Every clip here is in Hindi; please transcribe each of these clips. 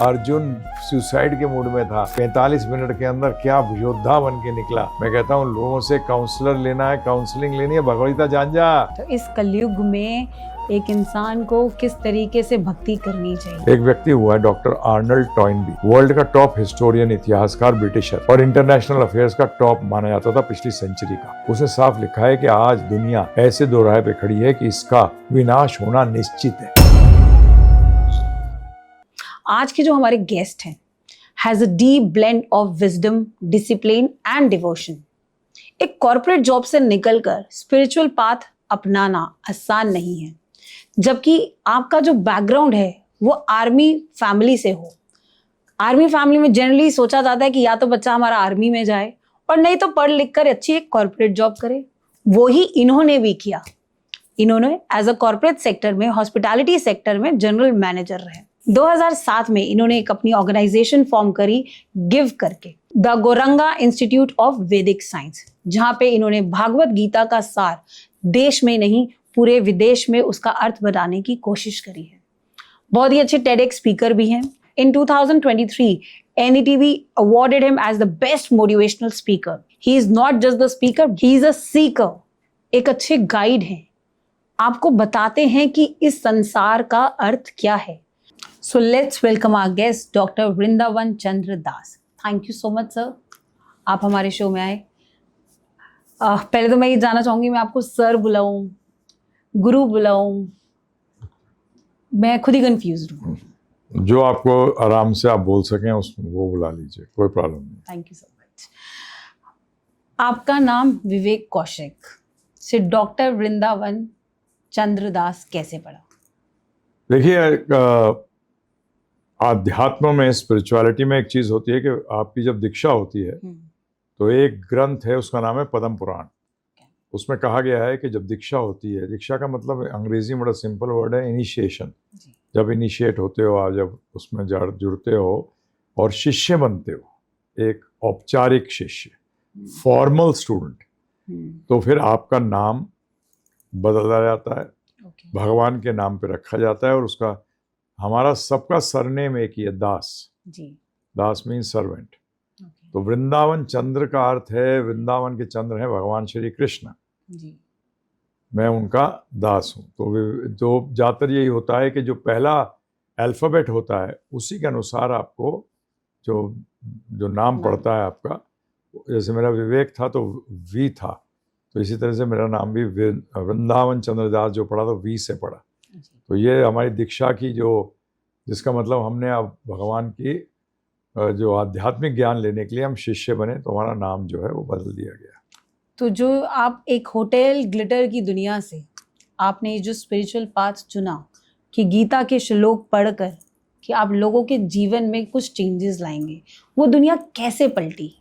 अर्जुन सुसाइड के मूड में था, 45 मिनट के अंदर क्या योद्धा बन के निकला। मैं कहता हूँ लोगों से काउंसलर लेना है, काउंसलिंग लेनी है, भगवदगीता जान जा। तो इस कलयुग में एक इंसान को किस तरीके से भक्ति करनी चाहिए। एक व्यक्ति हुआ है डॉक्टर आर्नल्ड टॉइनबी, वर्ल्ड का टॉप हिस्टोरियन, इतिहासकार, ब्रिटिशर और इंटरनेशनल अफेयर्स का टॉप माना जाता था पिछली सेंचुरी का। उसने साफ लिखा है कि आज दुनिया ऐसे दोराहे पे खड़ी है कि इसका विनाश होना निश्चित है। आज के जो हमारे गेस्ट हैं has a deep blend of wisdom, discipline and devotion. एक कॉर्पोरेट जॉब से निकलकर स्पिरिचुअल पाथ अपनाना आसान नहीं है, जबकि आपका जो बैकग्राउंड है वो आर्मी फैमिली से हो। आर्मी फैमिली में जनरली सोचा जाता है कि या तो बच्चा हमारा आर्मी में जाए और नहीं तो पढ़ लिख कर अच्छी एक कॉर्पोरेट जॉब करे। वो ही इन्होंने भी किया। इन्होंने एज अ कॉर्पोरेट सेक्टर में, हॉस्पिटैलिटी सेक्टर में जनरल मैनेजर रहे। 2007 में इन्होंने एक अपनी ऑर्गेनाइजेशन फॉर्म करी गिव करके, द गोरंगा इंस्टीट्यूट ऑफ वैदिक साइंस, जहां पे इन्होंने भागवत गीता का सार देश में नहीं पूरे विदेश में उसका अर्थ बनाने की कोशिश करी है। बहुत ही अच्छे टेडेक्स स्पीकर भी हैं। इन 2023 NDTV awarded him as the best motivational speaker. He is not just the speaker, he is a seeker. एक अच्छे गाइड हैं, आपको बताते हैं कि इस संसार का अर्थ क्या है। So let's welcome our guest, Dr. Vrindavan Chandra Das. Thank you so much, sir. आप हमारे शो में आए। पहले तो मैं ये जानना चाहूंगी, मैं आपको सर बुलाऊं, गुरु बुलाऊं, मैं खुद ही कंफ्यूज हूँ। जो आपको आराम से आप बोल सकें उसमें वो बुला लीजिए, कोई प्रॉब्लम नहीं। Thank you so much. आपका नाम विवेक कौशिक से डॉक्टर वृंदावन चंद्र दास कैसे पड़ा? देखिए, आध्यात्म में, स्पिरिचुअलिटी में एक चीज होती है कि आपकी जब दीक्षा होती है तो एक ग्रंथ है, उसका नाम है पद्म पुराण। उसमें कहा गया है कि जब दीक्षा होती है, दीक्षा का मतलब अंग्रेजी में बड़ा सिंपल वर्ड है, इनिशिएशन। जब इनिशिएट होते हो आप, जब उसमें जुड़ते हो और शिष्य बनते हो, एक औपचारिक शिष्य, फॉर्मल स्टूडेंट, तो फिर आपका नाम बदला जाता है, भगवान के नाम पे रखा जाता है और उसका, हमारा सबका सरनेम एक ही है, दास। दास मीन्स सर्वेंट। तो वृंदावन चंद्र का अर्थ है, वृंदावन के चंद्र हैं भगवान श्री कृष्ण, मैं उनका दास हूँ। तो ज़्यादातर यही होता है कि जो पहला अल्फ़ाबेट होता है उसी के अनुसार आपको जो नाम पड़ता है आपका। जैसे मेरा विवेक था तो वी था, तो इसी तरह से मेरा नाम भी वृंदावन चंद्रदास जो पढ़ा तो वी से पढ़ा। तो ये हमारी दीक्षा की जिसका मतलब हमने अब भगवान की जो आध्यात्मिक ज्ञान लेने के लिए हम शिष्य बने, तो हमारा नाम जो है वो बदल दिया गया। तो जो आप एक होटल ग्लिटर की दुनिया से आपने जो स्पिरिचुअल पाथ चुना कि गीता के श्लोक पढ़कर कि आप लोगों के जीवन में कुछ चेंजेस लाएंगे, वो दुनिया कैसे पलटी?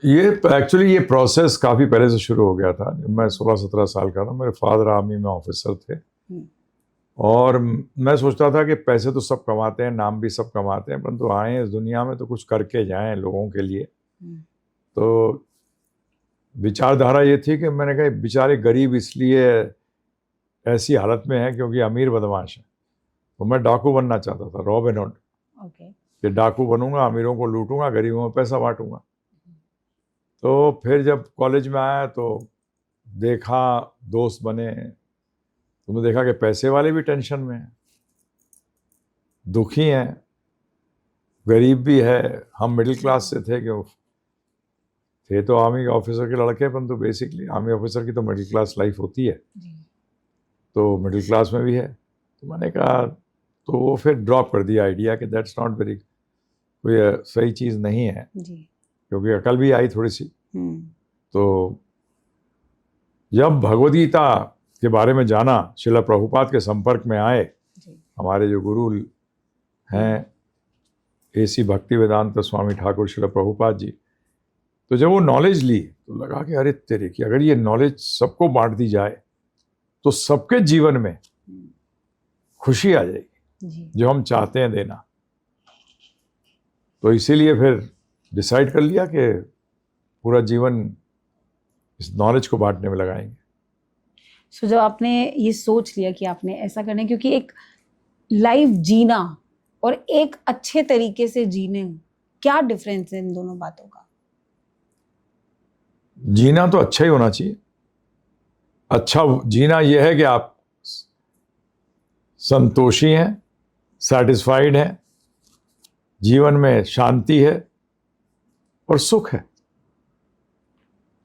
ये एक्चुअली ये प्रोसेस काफ़ी पहले से शुरू हो गया था। जब मैं 16-17 साल का था, मेरे फादर आर्मी में ऑफिसर थे और मैं सोचता था कि पैसे तो सब कमाते हैं, नाम भी सब कमाते हैं, परंतु आए इस दुनिया में तो कुछ करके जाएं लोगों के लिए। तो विचारधारा ये थी कि मैंने कहा बेचारे गरीब इसलिए ऐसी हालत में है क्योंकि अमीर बदमाश है। तो मैं डाकू बनना चाहता था, रॉबिन हुड, कि डाकू बनूंगा, अमीरों को लूटूंगा, गरीबों में पैसा बांटूंगा। तो फिर जब कॉलेज में आया तो देखा, दोस्त बने, तुमने देखा कि पैसे वाले भी टेंशन में हैं, दुखी हैं, गरीब भी है। हम मिडिल क्लास से थे, क्यों थे तो आर्मी ऑफिसर के लड़के, परंतु बेसिकली आर्मी ऑफिसर की तो मिडिल क्लास लाइफ होती है, तो मिडिल क्लास में भी है। तो मैंने कहा, तो वो फिर ड्रॉप कर दिया आइडिया कि दैट्स नॉट वेरी, कोई सही चीज़ नहीं है, क्योंकि अकल भी आई थोड़ी सी। तो जब भगवदगीता के बारे में जाना, श्रील प्रभुपाद के संपर्क में आए, हमारे जो गुरु हैं AC भक्ति वेदांत स्वामी ठाकुर श्रील प्रभुपाद जी, तो जब वो नॉलेज ली तो लगा कि अरे तेरे की, अगर ये नॉलेज सबको बांट दी जाए तो सबके जीवन में खुशी आ जाएगी जो हम चाहते हैं देना। तो इसीलिए फिर डिसाइड कर लिया कि पूरा जीवन इस नॉलेज को बांटने में लगाएंगे। जब आपने ये सोच लिया कि आपने ऐसा करना है, क्योंकि एक लाइफ जीना और एक अच्छे तरीके से जीने, क्या डिफरेंस है इन दोनों बातों का? जीना तो अच्छा ही होना चाहिए। अच्छा जीना यह है कि आप संतोषी हैं, सैटिस्फाइड हैं, जीवन में शांति है और सुख है,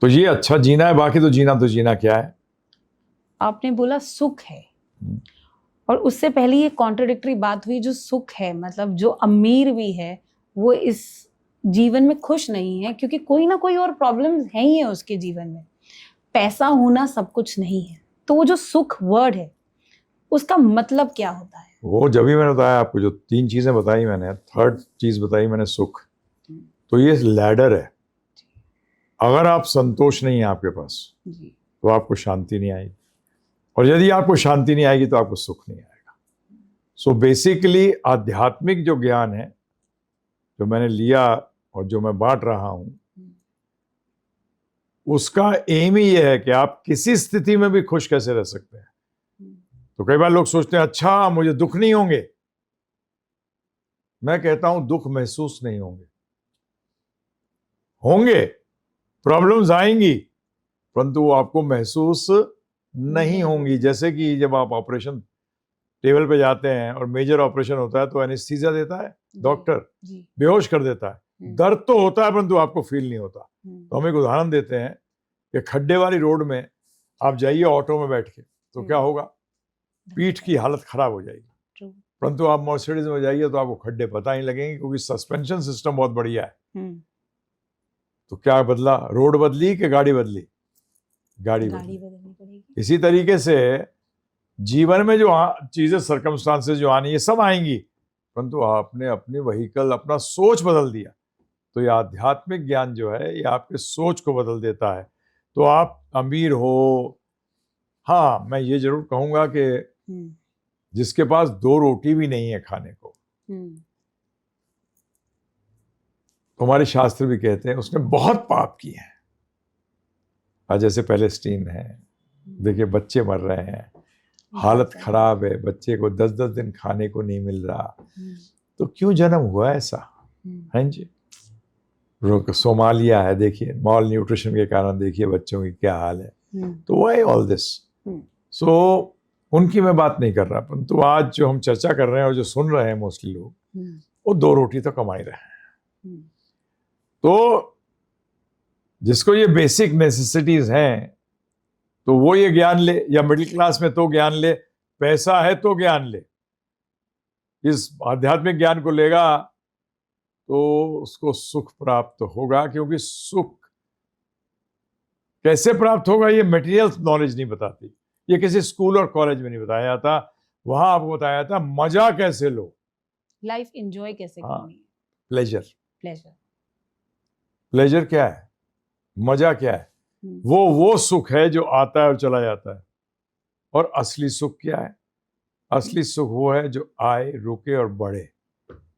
तो ये अच्छा जीना है। बाकी तो जीना क्या है। आपने बोला सुख है, और उससे पहले ये कॉन्ट्रडिक्टरी बात हुई, जो सुख है मतलब जो अमीर भी है वो इस जीवन में खुश नहीं है, क्योंकि कोई ना कोई और प्रॉब्लम्स है ही है उसके जीवन में। पैसा होना सब कुछ नहीं है। तो वो जो सुख वर्ड है उसका मतलब क्या होता है? वो जब भी मैंने बताया आपको, जो 3 चीजें बताई मैंने, थर्ड चीज बताई मैंने सुख, तो ये लैडर है। अगर आप संतोष नहीं है आपके पास तो आपको शांति नहीं आएगी, और यदि आपको शांति नहीं आएगी तो आपको सुख नहीं आएगा। सो बेसिकली आध्यात्मिक जो ज्ञान है जो मैंने लिया और जो मैं बांट रहा हूं, उसका एम ही यह है कि आप किसी स्थिति में भी खुश कैसे रह सकते हैं। तो कई बार लोग सोचते हैं अच्छा मुझे दुख नहीं होंगे। मैं कहता हूं दुख महसूस नहीं होंगे, होंगे, प्रॉब्लम्स आएंगी, परंतु वो आपको महसूस नहीं होंगी। जैसे कि जब आप ऑपरेशन टेबल पे जाते हैं और मेजर ऑपरेशन होता है तो एनेस्थीसिया देता है डॉक्टर, बेहोश कर देता है, दर्द तो होता है परंतु आपको फील नहीं होता। तो हम एक उदाहरण देते हैं कि खड्डे वाली रोड में आप जाइए ऑटो में बैठ के, तो क्या होगा, पीठ की हालत खराब हो जाएगी। परंतु आप मर्सिडीज में जाइए तो आपको खड्डे पता नहीं लगेंगे, क्योंकि सस्पेंशन सिस्टम बहुत बढ़िया है। तो क्या बदला, रोड बदली कि गाड़ी बदली? गाड़ी बदलनी पड़ेगी। इसी तरीके से जीवन में जो चीजें सर्कमस्टांसेस जो आनी है सब आएंगी, परंतु आपने अपनी व्हीकल, अपना सोच बदल दिया। तो ये आध्यात्मिक ज्ञान जो है ये आपके सोच को बदल देता है। तो आप अमीर हो, हाँ मैं ये जरूर कहूंगा कि जिसके पास 2 रोटी भी नहीं है खाने को, तो हमारे शास्त्र भी कहते हैं उसने बहुत पाप किए हैं। आज जैसे पैलेस्टीन है, देखिए बच्चे मर रहे हैं, हालत खराब है, बच्चे को 10-10 दिन खाने को नहीं मिल रहा, तो क्यों जन्म हुआ ऐसा है जी। सोमालिया है, देखिए मॉल न्यूट्रिशन के कारण देखिए बच्चों की क्या हाल है। तो व्हाई ऑल दिस? सो उनकी मैं बात नहीं कर रहा, परंतु आज जो हम चर्चा कर रहे हैं और जो सुन रहे हैं मोस्टली लोग, वो 2 रोटी तो कमा ही रहे हैं। तो जिसको ये बेसिक नेसेसिटीज हैं तो वो ये ज्ञान ले, या मिडिल क्लास में तो ज्ञान ले, पैसा है तो ज्ञान ले, इस आध्यात्मिक ज्ञान को लेगा तो उसको सुख प्राप्त होगा। क्योंकि सुख कैसे प्राप्त होगा ये मटेरियल नॉलेज नहीं बताती, ये किसी स्कूल और कॉलेज में नहीं बताया जाता। वहां आपको बताया जाता मजा कैसे लो, लाइफ एंजॉय कैसे करनी है। प्लेजर, प्लेजर, प्लेजर क्या है, मजा क्या है? वो सुख है जो आता है और चला जाता है। और असली सुख क्या है? असली सुख वो है जो आए, रुके और बढ़े।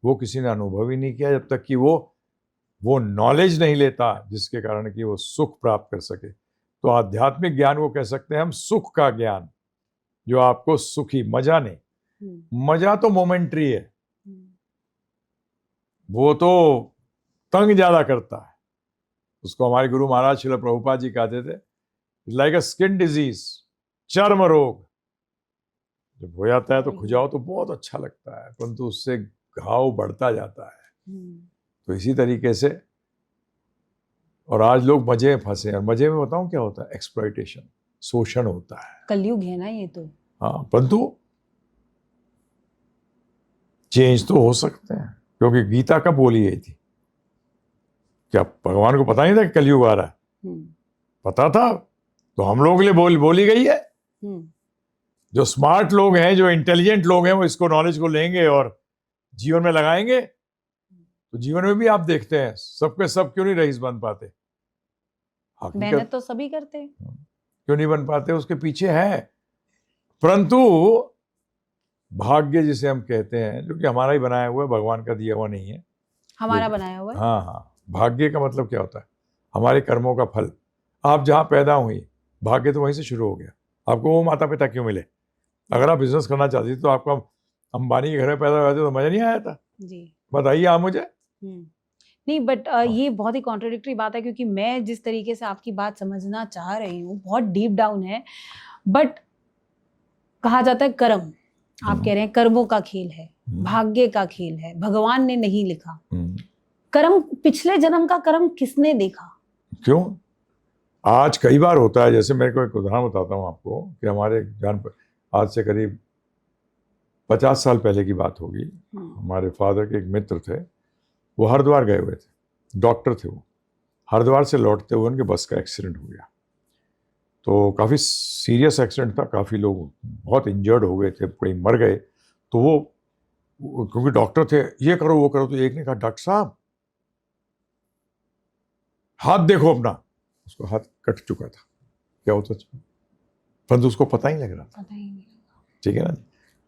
वो किसी ने अनुभव ही नहीं किया जब तक कि वो नॉलेज नहीं लेता जिसके कारण कि वो सुख प्राप्त कर सके। तो आध्यात्मिक ज्ञान को कह सकते हैं हम सुख का ज्ञान, जो आपको सुखी, मजा नहीं, मजा तो मोमेंट्री है, वो तो तंग ज्यादा करता है। उसको हमारे गुरु महाराज श्रील प्रभुपाद जी कहते थे, लाइक अ स्किन डिजीज, चर्म रोग। जब हो जाता है तो खुजाओ तो बहुत अच्छा लगता है, परंतु उससे घाव बढ़ता जाता है। तो इसी तरीके से, और आज लोग मजे में फंसे हैं। और मजे में बताऊं क्या होता है? एक्सप्लॉइटेशन, शोषण होता है। कलयुग है ना ये तो। हाँ, परंतु चेंज तो हो सकते हैं, क्योंकि गीता कब बोली गई थी? क्या भगवान को पता नहीं था कि कलयुग आ रहा है? पता था, तो हम लोगों के लिए बोली गई है। जो स्मार्ट लोग हैं, जो इंटेलिजेंट लोग हैं, वो इसको, नॉलेज को लेंगे और जीवन में लगाएंगे। तो जीवन में भी आप देखते हैं सबके सब क्यों नहीं रईस बन पाते? मेहनत तो सभी करते हैं, क्यों नहीं बन पाते? उसके पीछे है, परंतु भाग्य जिसे हम कहते हैं, जो कि हमारा ही बनाया हुआ है, भगवान का दिया हुआ नहीं है, हमारा बनाया हुआ है। हाँ, भाग्य का मतलब क्या होता है? हमारे कर्मों का फल। आप जहाँ पैदा हुई, भाग्य तो वहीं से शुरू हो गया। आपको वो माता पिता क्यों मिले? अगर आप बिजनेस करना चाहती तो आपका अंबानी के घर में पैदा हुए थे तो मजा नहीं आया था? जी। बताइए आप मुझे। नहीं, बट ये बहुत ही कॉन्ट्रडिक्टरी बात है, क्योंकि मैं जिस तरीके से आपकी बात समझना चाह रही हूँ बहुत डीप डाउन है, बट कहा जाता है कर्म, आप कह रहे हैं कर्मों का खेल है, भाग्य का खेल है, भगवान ने नहीं लिखा। कर्म, पिछले जन्म का कर्म किसने देखा? क्यों? आज कई बार होता है, जैसे मेरे को एक उदाहरण बताता हूँ आपको कि हमारे जान पर आज से करीब 50 साल पहले की बात होगी। हमारे फादर के एक मित्र थे, वो हरिद्वार गए हुए थे, डॉक्टर थे वो। हरिद्वार से लौटते हुए उनके बस का एक्सीडेंट हो गया, तो काफ़ी सीरियस एक्सीडेंट था, काफ़ी लोग बहुत इंजर्ड हो गए थे, कोई मर गए। तो वो क्योंकि डॉक्टर थे, ये करो वो करो, तो एक ने कहा डॉक्टर साहब हाथ देखो अपना। उसको हाथ कट चुका था, क्या होता था, परंतु उसको पता ही लग रहा था। ठीक है ना?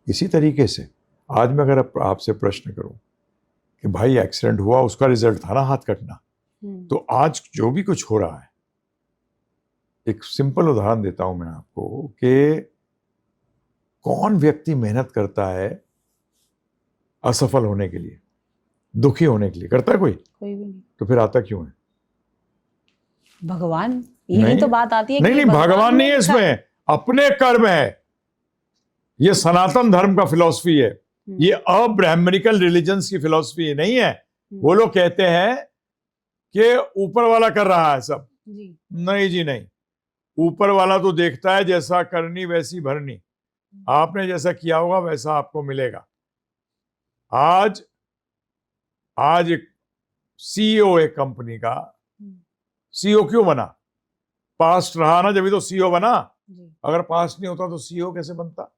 इसी तरीके से आज मैं अगर आपसे प्रश्न करूं कि भाई एक्सीडेंट हुआ, उसका रिजल्ट था ना हाथ कटना, तो आज जो भी कुछ हो रहा है, एक सिंपल उदाहरण देता हूं मैं आपको कि कौन व्यक्ति मेहनत करता है असफल होने के लिए, दुखी होने के लिए? करता है कोई भी नहीं। तो फिर आता क्यों है? भगवान, यही तो बात आती है। नहीं, भगवान नहीं है इसमें, अपने कर्म है। ये सनातन धर्म का फिलॉसफी है, ये अब्राह्मणिकल रिलीजन्स की फिलॉसफी नहीं है। वो लोग कहते हैं कि ऊपर वाला कर रहा है सब जी। नहीं जी नहीं, ऊपर वाला तो देखता है, जैसा करनी वैसी भरनी, आपने जैसा किया होगा वैसा आपको मिलेगा। आज एक सीईओ एक कंपनी का सीईओ क्यों बना? पास्ट रहा ना, जब तो सीईओ बना। अगर पास्ट नहीं होता तो सीईओ कैसे बनता?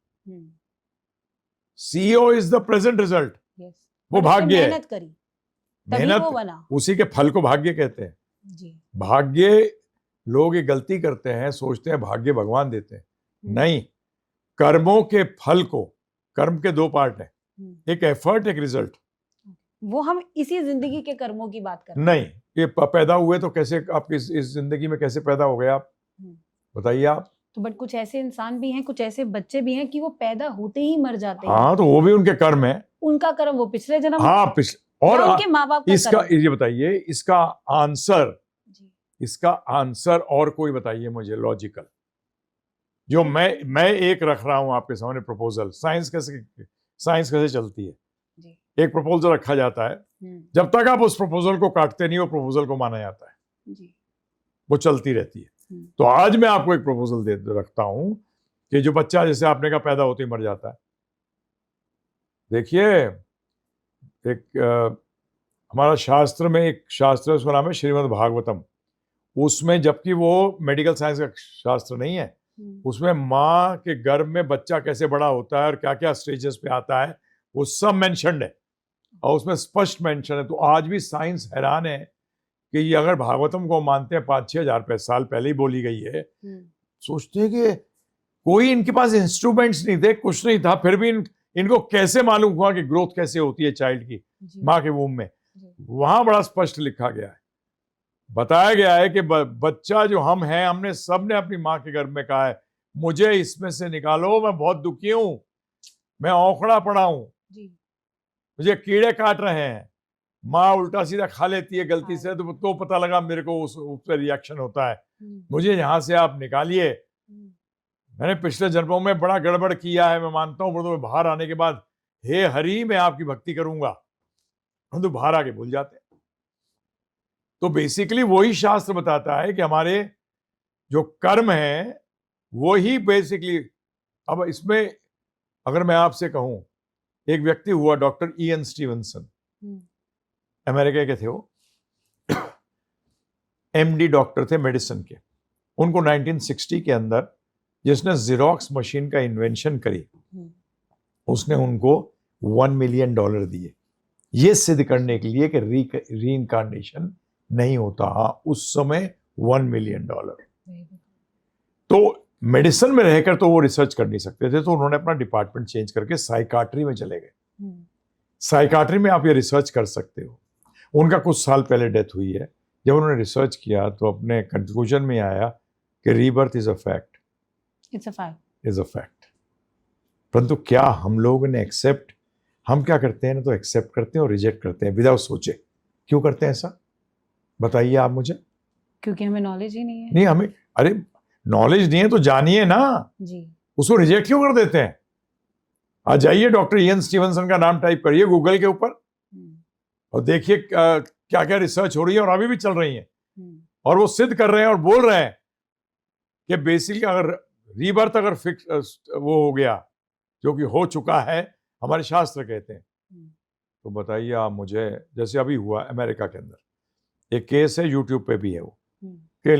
CEO is the present result. वो भाग्य है, मेहनत करी मेहनत वो बना, उसी के फल को भाग्य कहते हैं जी। भाग्य, लोग ये गलती करते हैं, सोचते हैं भाग्य भगवान देते हैं। नहीं, कर्मों के फल को, कर्म के दो पार्ट हैं, एक एफर्ट, एक रिजल्ट। वो हम इसी जिंदगी के कर्मों की बात कर रहे हैं। नहीं, ये पैदा हुए तो कैसे आपकी इस जिंदगी में कैसे पैदा हो गए आप? बताइए आप। तो बट कुछ ऐसे इंसान भी हैं, कुछ ऐसे बच्चे भी हैं कि वो पैदा होते ही मर जाते हैं। हाँ, तो वो भी उनके कर्म है, उनका कर्म, वो पिछले जन्म, हाँ पिछले, और उनके माँ बाप का इसका ये बताइए, इसका आंसर और कोई बताइए मुझे लॉजिकल, जो मैं एक रख रहा हूं आपके सामने प्रपोजल। साइंस कैसे चलती है जी। एक प्रपोजल रखा जाता है, जब तक आप उस प्रपोजल को काटते नहीं, वो प्रपोजल को माना जाता है जी। वो चलती रहती है। तो आज मैं आपको एक प्रपोजल रखता हूं कि जो बच्चा, जैसे आपने कहा पैदा होते ही मर जाता है, देखिए एक हमारा शास्त्र में एक शास्त्र है, उसका नाम है श्रीमद् भागवतम। उसमें, जबकि वो मेडिकल साइंस का शास्त्र नहीं है, उसमें माँ के गर्भ में बच्चा कैसे बड़ा होता है और क्या क्या स्टेजेस पे आता है, वो सब मेंशन्ड है, और उसमें स्पष्ट मेंशन है। तो आज भी साइंस हैरान है कि ये अगर भागवतम को मानते हैं 5-6 हजार साल पहले ही बोली गई है, सोचते हैं कि कोई इनके पास इंस्ट्रूमेंट्स नहीं थे, कुछ नहीं था, फिर भी इनको कैसे मालूम हुआ कि ग्रोथ कैसे होती है चाइल्ड की माँ के वूम में? वहां बड़ा स्पष्ट लिखा गया है, बताया गया है कि बच्चा जो हम हैं, हमने सबने अपनी माँ के गर्भ में कहा है मुझे इसमें से निकालो, मैं बहुत दुखी हूं, मैं औखड़ा पड़ा हूं, मुझे कीड़े काट रहे हैं। माँ उल्टा सीधा खा लेती है गलती से, तो पता लगा मेरे को उस पर रिएक्शन होता है, मुझे यहाँ से आप निकालिए। मैंने पिछले जन्मों में बड़ा गड़बड़ किया है, मैं मानता हूँ, तो बाहर आने के बाद हे हरि मैं आपकी भक्ति करूंगा, तो बाहर आके भूल जाते हैं। तो बेसिकली वही शास्त्र बताता है कि हमारे जो कर्म है वो ही बेसिकली। अब इसमें अगर मैं आपसे कहूं, एक व्यक्ति हुआ डॉक्टर ईएन स्टीवनसन, अमेरिका के थे वो, एमडी डॉक्टर थे मेडिसिन के। उनको 1960 के अंदर जिसने जेरोक्स मशीन का इन्वेंशन करी, उसने उनको $1 मिलियन दिए, ये सिद्ध करने के लिए कि रीइंकार्नेशन नहीं होता। उस समय $1 मिलियन। तो मेडिसिन में रहकर तो वो रिसर्च कर नहीं सकते थे, तो उन्होंने अपना डिपार्टमेंट चेंज करके साइकाट्री में चले गए। साइकाट्री में आप ये रिसर्च कर सकते हो। उनका कुछ साल पहले डेथ हुई है। जब उन्होंने रिसर्च किया तो अपने कंक्लूजन में आया कि rebirth is a fact, is a fact. परंतु क्या हम लोगों ने एक्सेप्ट, हम क्या करते हैं ना, तो एक्सेप्ट करते हैं और रिजेक्ट करते हैं विदाउट सोचे। क्यों करते हैं ऐसा, बताइए आप मुझे। क्योंकि हमें नॉलेज ही नहीं है। नहीं, हमें, अरे नॉलेज नहीं है तो जानिए ना, जी। उसको रिजेक्ट क्यों कर देते हैं। आज जाइए डॉक्टर इयन स्टीवनसन का नाम टाइप करिए गूगल के ऊपर और देखिए क्या क्या रिसर्च हो रही है और अभी भी चल रही है, और वो सिद्ध कर रहे हैं और बोल रहे हैं कि बेसिकली अगर रीबर्थ अगर फिक्स वो हो गया, जो कि हो चुका है, हमारे शास्त्र कहते हैं, तो बताइए आप मुझे, जैसे अभी हुआ अमेरिका के अंदर एक केस है, यूट्यूब पे भी है वो, कि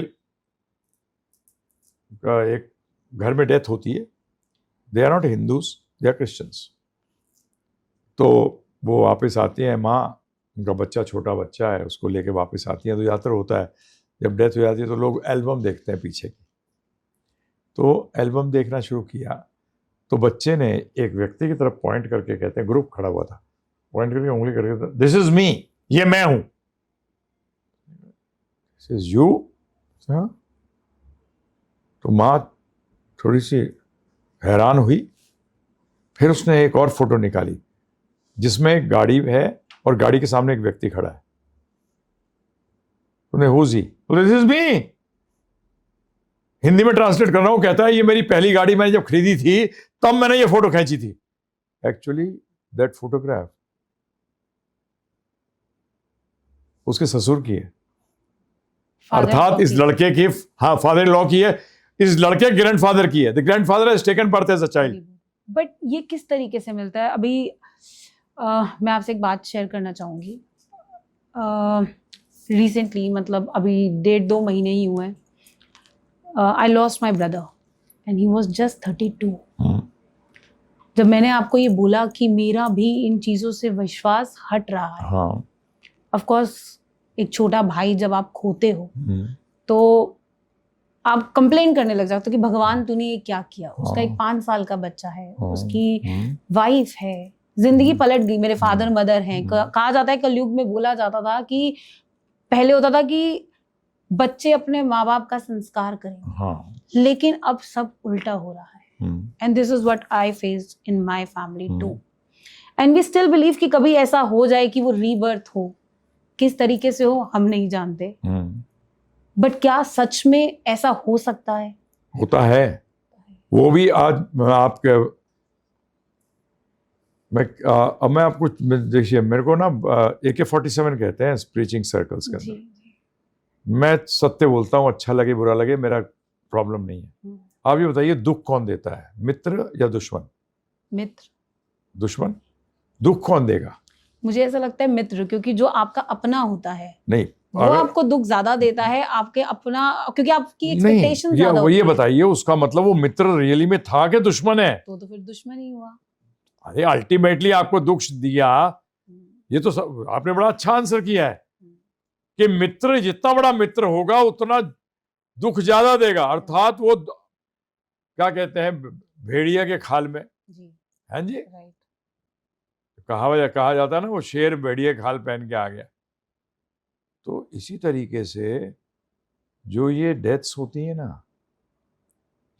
एक घर में डेथ होती है, they are not Hindus, they are Christians, तो वो वापस आती हैं माँ, उनका बच्चा छोटा बच्चा है, उसको लेके वापस आती हैं, तो यात्रा होता है, जब डेथ हो जाती है तो लोग एल्बम देखते हैं पीछे की, तो एल्बम देखना शुरू किया, तो बच्चे ने एक व्यक्ति की तरफ पॉइंट करके, कहते हैं ग्रुप खड़ा हुआ था, पॉइंट करके उंगली करके, दिस इज मी, ये मैं हूं, दिस इज यू। तो माँ थोड़ी सी हैरान हुई, फिर उसने एक और फोटो निकाली जिसमें एक गाड़ी है और गाड़ी के सामने एक व्यक्ति खड़ा है, उन्हें who's he, this is me, Hindi में ट्रांसलेट कर रहा हूं, कहता है ये मेरी पहली गाड़ी मैंने जब खरीदी थी तब मैंने ये फोटो खींची थी। एक्चुअली दैट फोटोग्राफ उसके ससुर की है, अर्थात इस लड़के की, हाँ फादर इन लॉ की है, इस लड़के ग्रैंडफादर की है, the grandfather has taken birth as a child. But ये किस तरीके से मिलता है? अभी मैं आपसे एक बात शेयर करना चाहूंगी। रिसेंटली, मतलब अभी 1.5-2 महीने ही हुए, I lost my brother and he was just 32। जब मैंने आपको ये बोला कि मेरा भी इन चीज़ों से विश्वास हट रहा है, हाँ, ऑफ कोर्स एक छोटा भाई जब आप खोते हो तो आप कंप्लेन करने लग जाते हो कि भगवान तूने ये क्या किया। उसका एक 5 साल का बच्चा है, उसकी वाइफ है, जिंदगी पलट गई। मेरे फादर मदर हैं। कहा जाता है, कलयुग में बोला जाता था कि पहले होता था कि बच्चे अपने माँ बाप का संस्कार करेंगे, लेकिन अब सब उल्टा हो रहा है। And this is what I faced in my family too, and we still believe कि कभी ऐसा हो जाए कि वो रीबर्थ हो, किस तरीके से हो हम नहीं जानते, बट क्या सच में ऐसा हो सकता है? होता है, वो भी। आज आपके मैं आपको देखिए, मेरे को ना AK-47 कहते हैं प्रीचिंग सर्कल्स के अंदर। मैं सत्य बोलता हूँ, अच्छा लगे बुरा लगे, मेरा प्रॉब्लम नहीं है। आप ये बताइए, दुख कौन देता है, मित्र या दुश्मन? मित्र। दुश्मन? दुख कौन देगा? मुझे ऐसा लगता है मित्र, क्योंकि जो आपका अपना होता है नहीं, वो आपको दुख ज्यादा देता है, आपके अपना, क्योंकि आपकी एक्सपेक्टेशन ज्यादा होती है। ये बताइए, उसका मतलब वो मित्र रियली में था कि दुश्मन है? तो फिर दुश्मन ही हुआ। अरे अल्टीमेटली आपको दुख दिया, ये तो आपने बड़ा अच्छा आंसर किया है कि मित्र जितना बड़ा मित्र होगा उतना दुख ज्यादा देगा। अर्थात वो क्या कहते हैं, भेड़िया के खाल में जी, है जी, कहा जाता है ना, वो शेर भेड़िया खाल पहन के आ गया। तो इसी तरीके से जो ये डेथ्स होती है ना,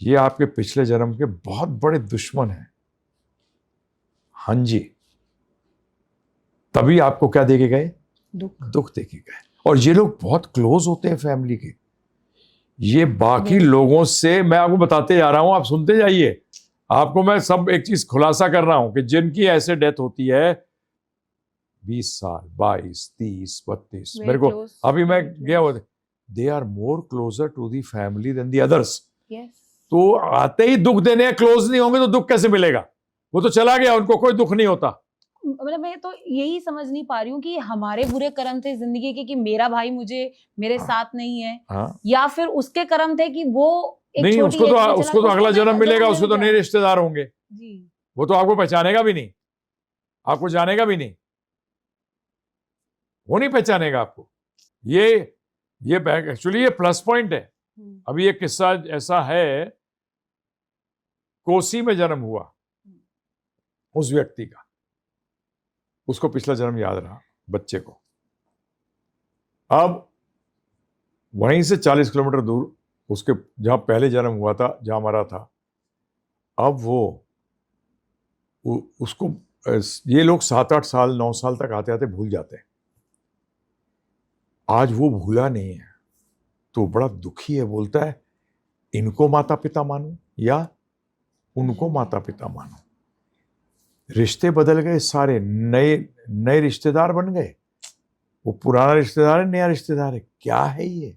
ये आपके पिछले जन्म के बहुत बड़े दुश्मन हैं। हाँ जी, तभी आपको क्या देके गए? दुख देके गए। और ये लोग बहुत क्लोज होते हैं फैमिली के। ये बाकी लोगों से, मैं आपको बताते जा रहा हूं, आप सुनते जाइए। आपको मैं सब एक चीज खुलासा कर रहा हूं कि जिनकी ऐसे डेथ होती है 20 साल, 22, 30, 32, मेरे को अभी मैं गया हुआ, they are more closer to the family than the others. तो आते ही दुख देने, क्लोज नहीं होंगे तो दुख कैसे मिलेगा? वो तो चला गया, उनको कोई दुख नहीं होता। मतलब मैं तो यही समझ नहीं पा रही हूँ कि हमारे बुरे कर्म थे जिंदगी के कि मेरा भाई मेरे साथ नहीं है, या फिर उसके कर्म थे कि वो एक नहीं, उसको तो अगला जन्म मिलेगा, उसको तो नए रिश्तेदार होंगे जी। वो तो आपको पहचानेगा भी नहीं, आपको जानेगा भी नहीं, वो नहीं पहचानेगा आपको। ये एक्चुअली ये प्लस पॉइंट है। अभी एक किस्सा ऐसा है, कोसी में जन्म हुआ उस व्यक्ति का, उसको पिछला जन्म याद रहा बच्चे को। अब वहीं से 40 किलोमीटर दूर उसके जहां पहले जन्म हुआ था, जहां मरा था, अब वो उसको ये लोग 7-8 साल 9 साल तक आते आते भूल जाते हैं। आज वो भूला नहीं है तो बड़ा दुखी है, बोलता है इनको माता पिता मानूं या उनको माता पिता मानूं। रिश्ते बदल गए, सारे नए नए रिश्तेदार बन गए। वो पुराना रिश्तेदार है, नया रिश्तेदार है, क्या है ये?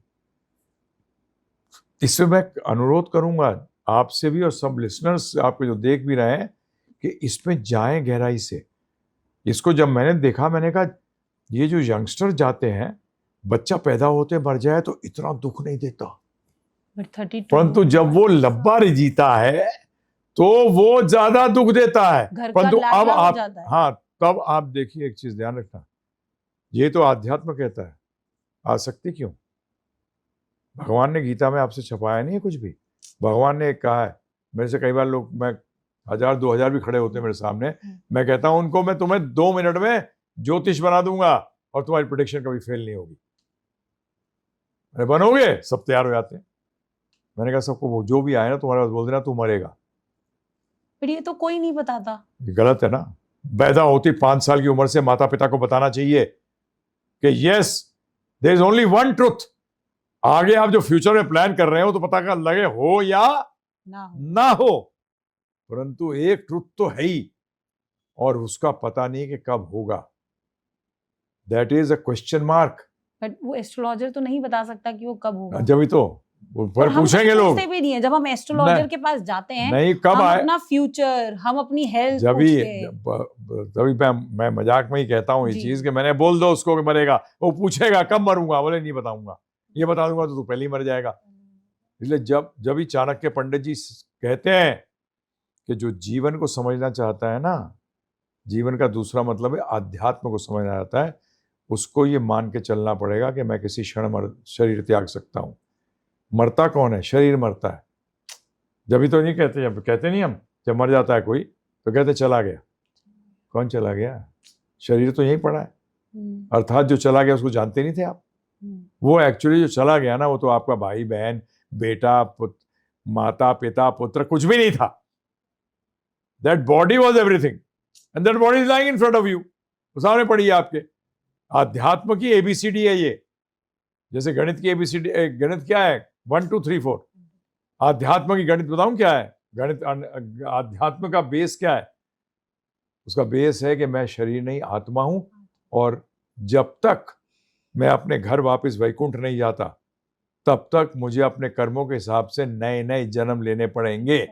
इसमें मैं अनुरोध करूंगा आपसे भी और सब लिसनर्स आपके जो देख भी रहे हैं कि इसमें जाएं गहराई से। इसको जब मैंने देखा, मैंने कहा ये जो यंगस्टर जाते हैं, बच्चा पैदा होते मर जाए तो इतना दुख नहीं देता, परंतु जब वो लब्बा जीता है तो वो ज्यादा दुख देता है। परंतु अब आप, हाँ, तब आप देखिए एक चीज ध्यान रखना, ये तो आध्यात्म कहता है, आसक्ति क्यों? भगवान ने गीता में आपसे छपाया नहीं है कुछ भी। भगवान ने कहा है, मेरे से कई बार लोग, मैं 1000-2000 भी खड़े होते हैं मेरे सामने, मैं कहता हूं उनको मैं तुम्हें 2 मिनट में ज्योतिष बना दूंगा और तुम्हारी प्रेडिक्शन कभी फेल नहीं होगी। अरे बनोगे? सब तैयार हो जाते हैं। मैंने कहा सबको जो भी आए ना तुम्हारे पास बोल देना तू मरेगा। पर ये तो कोई नहीं बताता। ये गलत है ना। पैदा होती 5 साल की उम्र से माता पिता को बताना चाहिए कि yes there is only one truth. आगे आप जो फ्यूचर में प्लान कर रहे हो तो पता कर लगे हो या ना हो, परंतु एक ट्रुथ तो है ही और उसका पता नहीं कि कब होगा। That is a question mark. But वो एस्ट्रोलॉजर तो नहीं बता सकता कि वो कब होगा। जब ही तो पर पूछेंगे लोग, भी नहीं है जब हम एस्ट्रोलॉजर के पास जाते हैं, नहीं कब हम आए अपना फ्यूचर, हम अपनी हेल्थ जब मैं मजाक में ही कहता हूँ ये चीज कि मैंने बोल दो उसको कि मरेगा, वो पूछेगा कब मरूंगा, बोले नहीं बताऊंगा, ये बता दूंगा तो तू पहले ही मर जाएगा। इसलिए जब ही चाणक्य पंडित जी कहते हैं कि जो जीवन को समझना चाहता है ना, जीवन का दूसरा मतलब है आध्यात्म को समझना चाहता है, उसको ये मान के चलना पड़ेगा कि मैं किसी क्षण शरीर त्याग सकता हूँ। मरता कौन है? शरीर मरता है। जब भी तो नहीं कहते नहीं हम, जब मर जाता है कोई तो कहते चला गया। कौन चला गया? शरीर तो यहीं पड़ा है। अर्थात जो चला गया उसको जानते नहीं थे आप। वो एक्चुअली जो चला गया ना, वो तो आपका भाई बहन बेटा माता पिता पुत्र कुछ भी नहीं था। That body was everything and that body is lying in front of you. सामने पड़ी है आपके। आध्यात्म की एबीसीडी है ये। जैसे गणित की एबीसीडी, गणित क्या है? 1 2 3 4। आध्यात्म की गणित बताऊं क्या है? गणित आध्यात्म का बेस क्या है? उसका बेस है कि मैं शरीर नहीं आत्मा हूं, और जब तक मैं अपने घर वापस वैकुंठ नहीं जाता तब तक मुझे अपने कर्मों के हिसाब से नए नए जन्म लेने पड़ेंगे।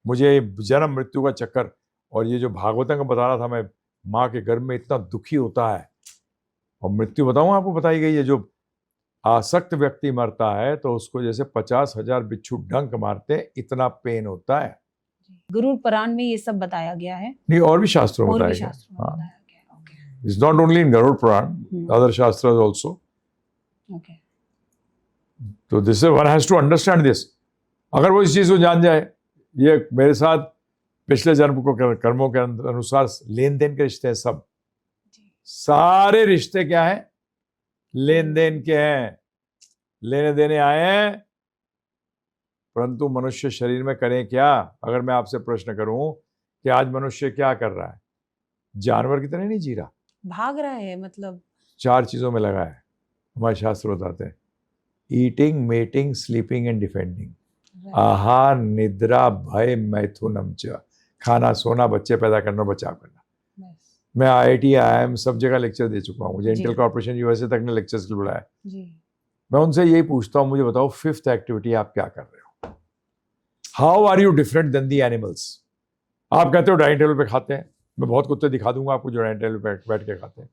मुझे जन्म मृत्यु का चक्कर, और ये जो भागवतम का बता रहा था मैं, माँ के गर्भ में इतना दुखी होता है। और मृत्यु बताऊं आपको बताई गई है, जो आसक्त व्यक्ति मरता है तो उसको जैसे 50,000 बिच्छू डंक मारते हैं, इतना पेन होता है। गरुड़ पुराण में ये सब बताया गया है? नहीं, और भी शास्त्रों में बताया गया। It's not only in Garud Puran, other shastras also. Okay. तो this one has to understand this. अगर वो इस चीज को जान जाए, ये मेरे साथ पिछले जन्म को कर्मों के अनुसार लेन देन के रिश्ते हैं, सब सारे रिश्ते क्या हैं? लेन देन के हैं, लेने देने आए हैं। परंतु मनुष्य शरीर में करें क्या? अगर मैं आपसे प्रश्न करूं कि आज मनुष्य क्या कर रहा है? जानवर की तरह नहीं जी रहा, भाग रहा है। मतलब 4 चीजों में लगा है। हमारे शास्त्र बताते हैं, eating, mating, sleeping and defending. आहार, निद्रा, भय, मैथुनम च। खाना, सोना, बच्चे पैदा करना, बचाव करना। मैं IIT, IIM सब जगह लेक्चर दे चुका हूँ। मुझे इंटेल कॉर्पोरेशन USA तक ने लेक्चर्स के लिए बुलाया। मैं उनसे यही पूछता हूँ, मुझे बताओ 5th एक्टिविटी आप क्या कर रहे हो? How are you different than the animals? आप कहते हो डाइनिंग टेबल पे खाते हैं, मैं बहुत कुत्ते दिखा दूंगा आपको जो डाइनिंग टेबल पे बैठ के खाते हैं।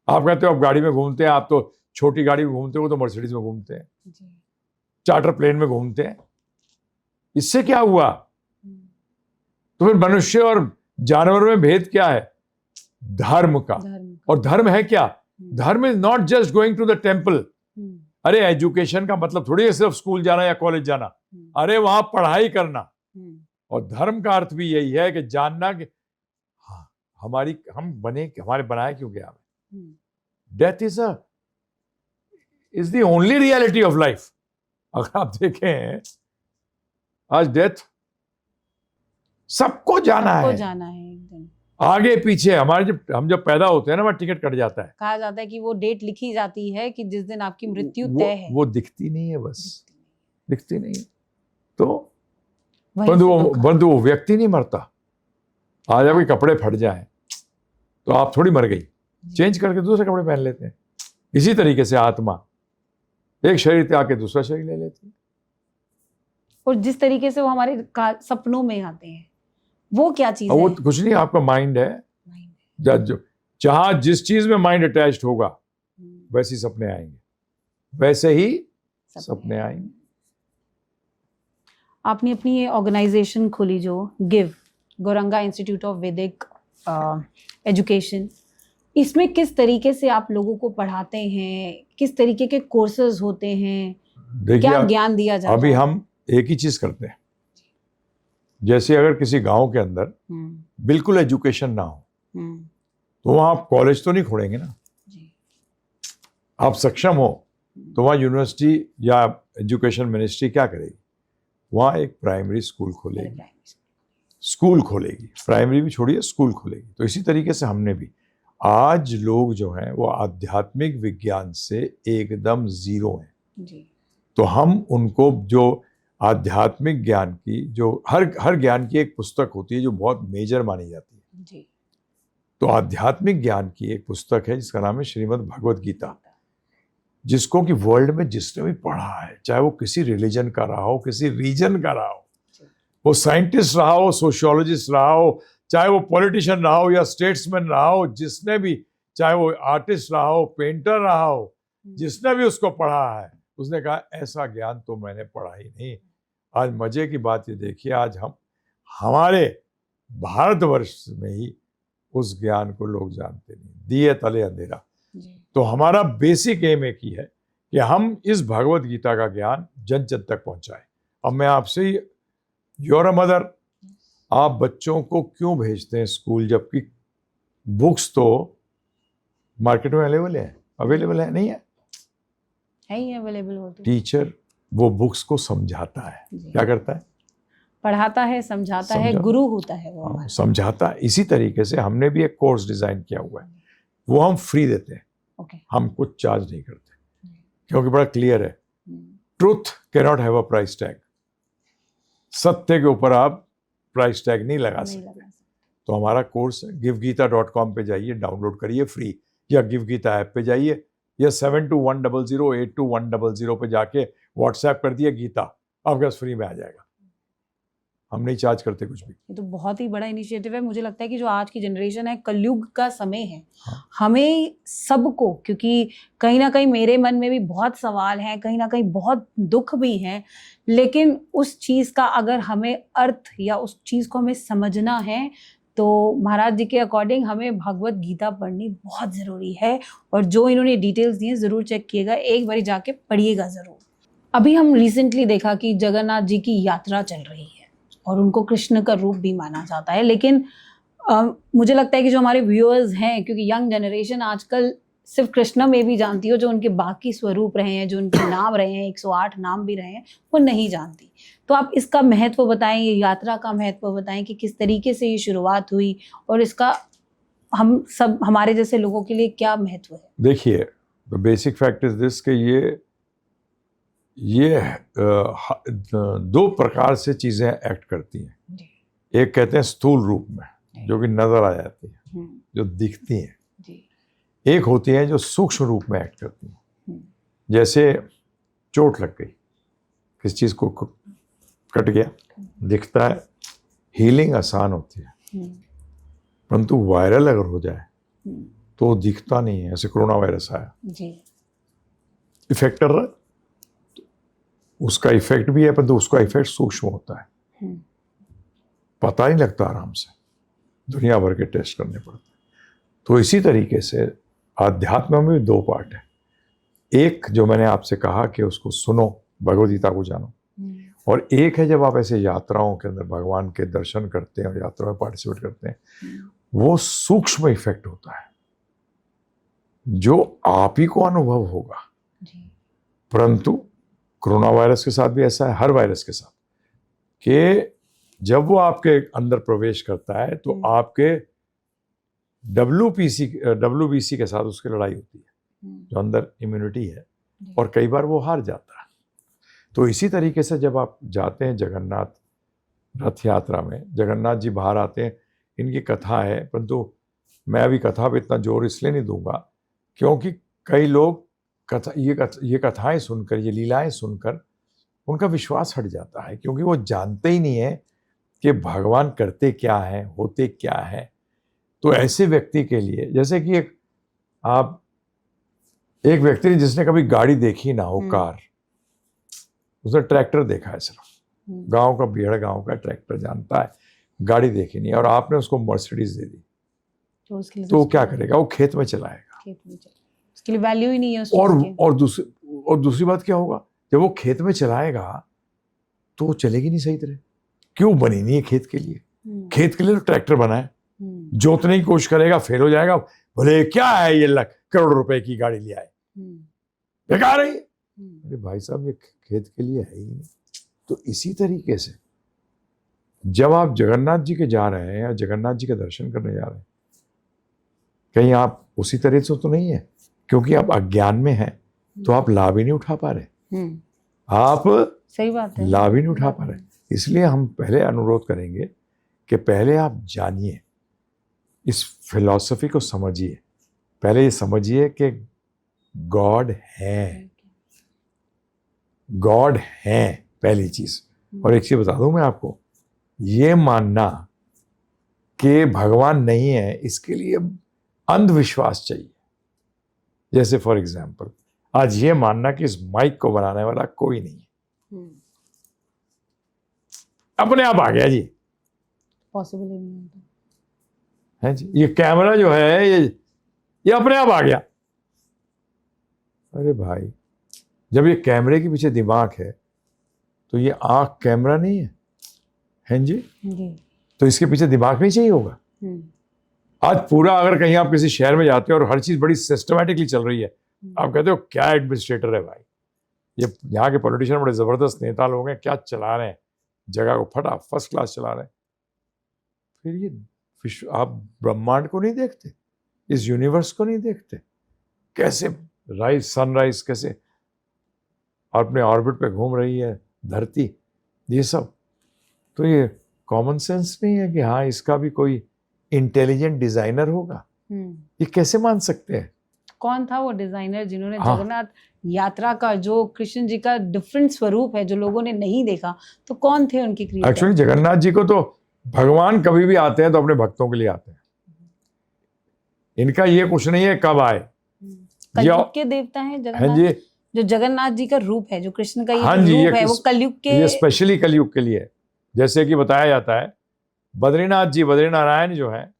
आप कहते हो आप गाड़ी में घूमते हैं, आप तो छोटी गाड़ी में घूमते हो, तो मर्सिडीज में घूमते हैं, चार्टर प्लेन में घूमते हैं। इससे क्या हुआ? तो फिर मनुष्य और जानवर में भेद क्या है? धर्म का। और धर्म है क्या? Dharma is not just going to the temple. अरे एजुकेशन का मतलब थोड़ी है सिर्फ स्कूल जाना या कॉलेज जाना। अरे वहां पढ़ाई करना। और धर्म का अर्थ भी यही है कि जानना कि हम बने, हमारे बनाया क्यों गया हमें। Death is the only reality of life. अगर आप देखें आज डेथ सबको जाना सबको है, जाना है एकदम। आगे पीछे। हम जब पैदा होते हैं ना, वहाँ टिकट कट जाता है। कहा जाता है कि वो डेट लिखी जाती है कि जिस दिन आपकी मृत्यु वो तय है। वो दिखती नहीं है, बस दिखती नहीं। तो वहीं परंतु से वो लोग परंतु वो व्यक्ति नहीं मरता। आज आपके कपड़े फट जाएं तो आप थोड़ी मर गई, चेंज करके दूसरे कपड़े पहन लेते हैं। इसी तरीके से आत्मा एक शरीर त्याग के दूसरा शरीर ले लेती है। और जिस तरीके से वो हमारे सपनों में आते हैं, वो क्या चीज और वो है? कुछ नहीं, आपका माइंड है। Mind। जहां जिस चीज में माइंड अटैच्ड होगा वैसे ही सपने आएंगे, वैसे ही सपने आएंगे। आपने अपनी ये ऑर्गेनाइजेशन खोली जो गिव, गौरंगा इंस्टीट्यूट ऑफ वैदिक एजुकेशन, इसमें किस तरीके से आप लोगों को पढ़ाते हैं? किस तरीके के कोर्सेज होते हैं? देखिए, क्या ज्ञान दिया जाता है? अभी हम एक ही चीज करते हैं। जैसे अगर किसी गांव के अंदर बिल्कुल एजुकेशन ना हो तो वहां आप कॉलेज तो नहीं खोलेंगे ना। आप सक्षम हो तो वहाँ यूनिवर्सिटी या एजुकेशन मिनिस्ट्री क्या करेगी? वहाँ एक प्राइमरी स्कूल खोलेगी, प्राइमरी भी छोड़िए, स्कूल खोलेगी। तो इसी तरीके से हमने भी, आज लोग जो हैं वो आध्यात्मिक विज्ञान से एकदम जीरो हैं। तो हम उनको जो आध्यात्मिक ज्ञान की, जो हर ज्ञान की एक पुस्तक होती है जो बहुत मेजर मानी जाती है। तो आध्यात्मिक ज्ञान की एक पुस्तक है जिसका नाम है श्रीमद् भगवद गीता, जिसको कि वर्ल्ड में जिसने भी पढ़ा है, चाहे वो किसी रिलीजन का रहा हो, किसी रीजन का रहा हो, वो साइंटिस्ट रहा हो, सोशियोलॉजिस्ट रहा हो, चाहे वो पॉलिटिशियन रहा हो या स्टेट्समैन रहा हो, जिसने भी, चाहे वो आर्टिस्ट रहा हो, पेंटर रहा हो, जिसने भी उसको पढ़ा है, उसने कहा ऐसा ज्ञान तो मैंने पढ़ा ही नहीं। आज मजे की बात ये देखिए, आज हम हमारे भारतवर्ष में ही उस ज्ञान को लोग जानते नहीं, दिए तले अंधेरा। तो हमारा बेसिक एम एक ही है कि हम इस भगवत गीता का ज्ञान जन जन तक पहुंचाएं। अब मैं आपसे, यूर अ मदर, आप बच्चों को क्यों भेजते हैं स्कूल, जबकि बुक्स तो मार्केट में अवेलेबल है नहीं है ही अवेलेबल हो तो टीचर वो बुक्स को समझाता है, क्या करता है? पढ़ाता है, समझाता है, गुरु होता है वो हमारा। समझाता है। इसी तरीके से हमने भी एक कोर्स डिजाइन किया हुआ है, वो हम फ्री देते हैं। हम कुछ चार्ज नहीं करते, क्योंकि बड़ा क्लियर है, truth cannot have a price tag. सत्य के ऊपर आप प्राइस टैग नहीं लगा सकते। तो हमारा कोर्स givgeeta.com पे जाइए, डाउनलोड करिए फ्री, या गिव गीता ऐप पे जाइए, या 7210082100 पे जाके व्हाट्सएप कर दिए गीता, आपके पास फ्री में आ जाएगा। हम नहीं चार्ज करते कुछ भी। ये तो बहुत ही बड़ा इनिशिएटिव है। मुझे लगता है कि जो आज की जनरेशन है, कलयुग का समय है, हमें सबको, क्योंकि कहीं ना कहीं मेरे मन में भी बहुत सवाल हैं, कहीं ना कहीं बहुत दुख भी हैं, लेकिन उस चीज़ का अगर हमें अर्थ या उस चीज़ को हमें समझना है तो महाराज जी के अकॉर्डिंग हमें भगवत गीता पढ़नी बहुत ज़रूरी है। और जो इन्होंने डिटेल्स दिए ज़रूर चेक किएगा, एक बार जाके पढ़िएगा ज़रूर। अभी हम रिसेंटली देखा कि जगन्नाथ जी की यात्रा चल रही है और उनको कृष्ण का रूप भी माना जाता है, लेकिन मुझे लगता है कि जो हमारे व्यूअर्स हैं, क्योंकि यंग जनरेशन आजकल सिर्फ कृष्ण में भी जानती हो, जो उनके बाकी स्वरूप रहे हैं, जो उनके नाम रहे हैं, 108 नाम भी रहे हैं, वो नहीं जानती। तो आप इसका महत्व बताएं, ये यात्रा का महत्व बताएं कि किस तरीके से ये शुरुआत हुई और इसका हम सब, हमारे जैसे लोगों के लिए क्या महत्व है? देखिए, the basic fact is this कि ये दो प्रकार से चीजें एक्ट करती हैं। एक कहते हैं स्थूल रूप में, जो कि नजर आ जाती है, जो दिखती हैं। एक होती है जो सूक्ष्म रूप में एक्ट करती हैं। जैसे चोट लग गई, किस चीज को कट गया, दिखता है, हीलिंग आसान होती है, परंतु वायरल अगर हो जाए तो दिखता नहीं है। ऐसे कोरोना वायरस आया, इफेक्ट कर रहा है, उसका इफेक्ट भी है, परंतु उसका इफेक्ट सूक्ष्म होता है, पता नहीं लगता, आराम से दुनिया भर के टेस्ट करने पड़ते हैं। तो इसी तरीके से आध्यात्म में भी दो पार्ट है। एक जो मैंने आपसे कहा कि उसको सुनो, भगवद गीता को जानो, और एक है जब आप ऐसे यात्राओं के अंदर भगवान के दर्शन करते हैं और यात्रा में पार्टिसिपेट करते हैं, वो सूक्ष्म इफेक्ट होता है जो आप ही को अनुभव होगा। परंतु कोरोना वायरस के साथ भी ऐसा है, हर वायरस के साथ, कि जब वो आपके अंदर प्रवेश करता है तो आपके WBC के साथ उसकी लड़ाई होती है, जो अंदर इम्यूनिटी है, और कई बार वो हार जाता है। तो इसी तरीके से जब आप जाते हैं जगन्नाथ रथ यात्रा में, जगन्नाथ जी बाहर आते हैं, इनकी कथा है, परंतु मैं अभी कथा पे इतना जोर इसलिए नहीं दूंगा क्योंकि कई लोग ये कथाएं सुनकर, ये लीलाएं सुनकर उनका विश्वास हट जाता है, क्योंकि वो जानते ही नहीं है कि भगवान करते क्या है, होते क्या है। तो ऐसे व्यक्ति के लिए, जैसे कि एक व्यक्ति जिसने कभी गाड़ी देखी ना हो, कार, उसने ट्रैक्टर देखा है, सिर्फ गांव का, बिहड़ गांव का ट्रैक्टर जानता है, गाड़ी देखी नहीं, और आपने उसको मर्सिडीज दे दी तो क्या करेगा? वो खेत में चलाएगा, उसके लिए वैल्यू ही नहीं है उस और दूसरी बात क्या होगा, जब वो खेत में चलाएगा तो वो चलेगी नहीं सही तरह। क्यों बनी नहीं है खेत के लिए? खेत के लिए तो ट्रैक्टर बना है। जोतने की कोशिश करेगा, फेल हो जाएगा, बोले क्या है ये करोड़ रुपए की गाड़ी ले आए, बेकार है। अरे भाई साहब, ये खेत के लिए है ही नहीं। तो इसी तरीके से जब आप जगन्नाथ जी के जा रहे हैं या जगन्नाथ जी के दर्शन करने जा रहे हैं, कहीं आप उसी तरह से तो नहीं है, क्योंकि आप अज्ञान में हैं तो आप लाभ ही नहीं उठा पा रहे, आप सही बात है, लाभ ही नहीं उठा पा रहे। इसलिए हम पहले अनुरोध करेंगे कि पहले आप जानिए, इस फिलॉसफी को समझिए, पहले ये समझिए कि गॉड है, गॉड है पहली चीज। और एक चीज बता दूं मैं आपको, ये मानना कि भगवान नहीं है, इसके लिए अंधविश्वास चाहिए। जैसे फॉर एग्जाम्पल, आज ये मानना कि इस माइक को बनाने वाला कोई नहीं है, अपने आप आ गया जी, पॉसिबल ही नहीं है जी। ये कैमरा जो है ये अपने आप आ गया। अरे भाई, जब ये कैमरे के पीछे दिमाग है तो ये आंख कैमरा नहीं है जी? तो इसके पीछे दिमाग नहीं चाहिए होगा? आज पूरा, अगर कहीं आप किसी शहर में जाते हो और हर चीज बड़ी सिस्टमैटिकली चल रही है, आप कहते हो क्या एडमिनिस्ट्रेटर है भाई, ये यहाँ के पॉलिटिशियन बड़े जबरदस्त नेता लोग हैं, क्या चला रहे हैं, जगह को फटा फर्स्ट क्लास चला रहे हैं। फिर ये आप ब्रह्मांड को नहीं देखते, इस यूनिवर्स को नहीं देखते, कैसे सनराइज कैसे अपने ऑर्बिट पे घूम रही है धरती, ये सब। तो ये कॉमन सेंस नहीं है कि हाँ इसका भी कोई इंटेलिजेंट डिजाइनर होगा? ये कैसे मान सकते हैं? कौन था वो डिजाइनर जिन्होंने जगन्नाथ यात्रा का, जो कृष्ण जी का डिफरेंट स्वरूप है जो लोगों ने नहीं देखा, तो कौन थे उनकी क्रिएटर? एक्चुअली जगन्नाथ जी को तो भगवान कभी भी आते हैं तो अपने भक्तों के लिए आते हैं, इनका ये कुछ नहीं है कब आए। कलयुग के देवता हैं जगन्नाथ जी, जो जगन्नाथ जी का रूप है, जो कृष्ण का ये रूप है, वो कलयुग के, ये स्पेशली कलयुग के लिए। जैसे कि बताया जाता है बद्रीनाथ जी, बद्रीनारायण जो है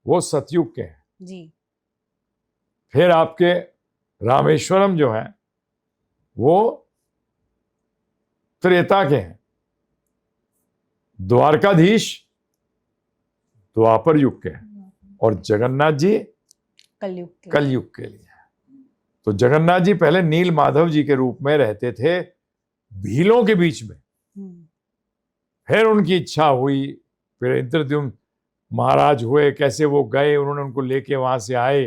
वो सतयुग के हैं जी, फिर आपके रामेश्वरम जो है वो त्रेता के हैं, द्वारकाधीश द्वापर युग के हैं, और जगन्नाथ जी कलयुग के लिए। तो जगन्नाथ जी पहले नील माधव जी के रूप में रहते थे भीलों के बीच में, फिर उनकी इच्छा हुई, फिर इंद्रद्युम्न महाराज हुए, कैसे वो गए, उन्होंने उनको लेके वहां से आए,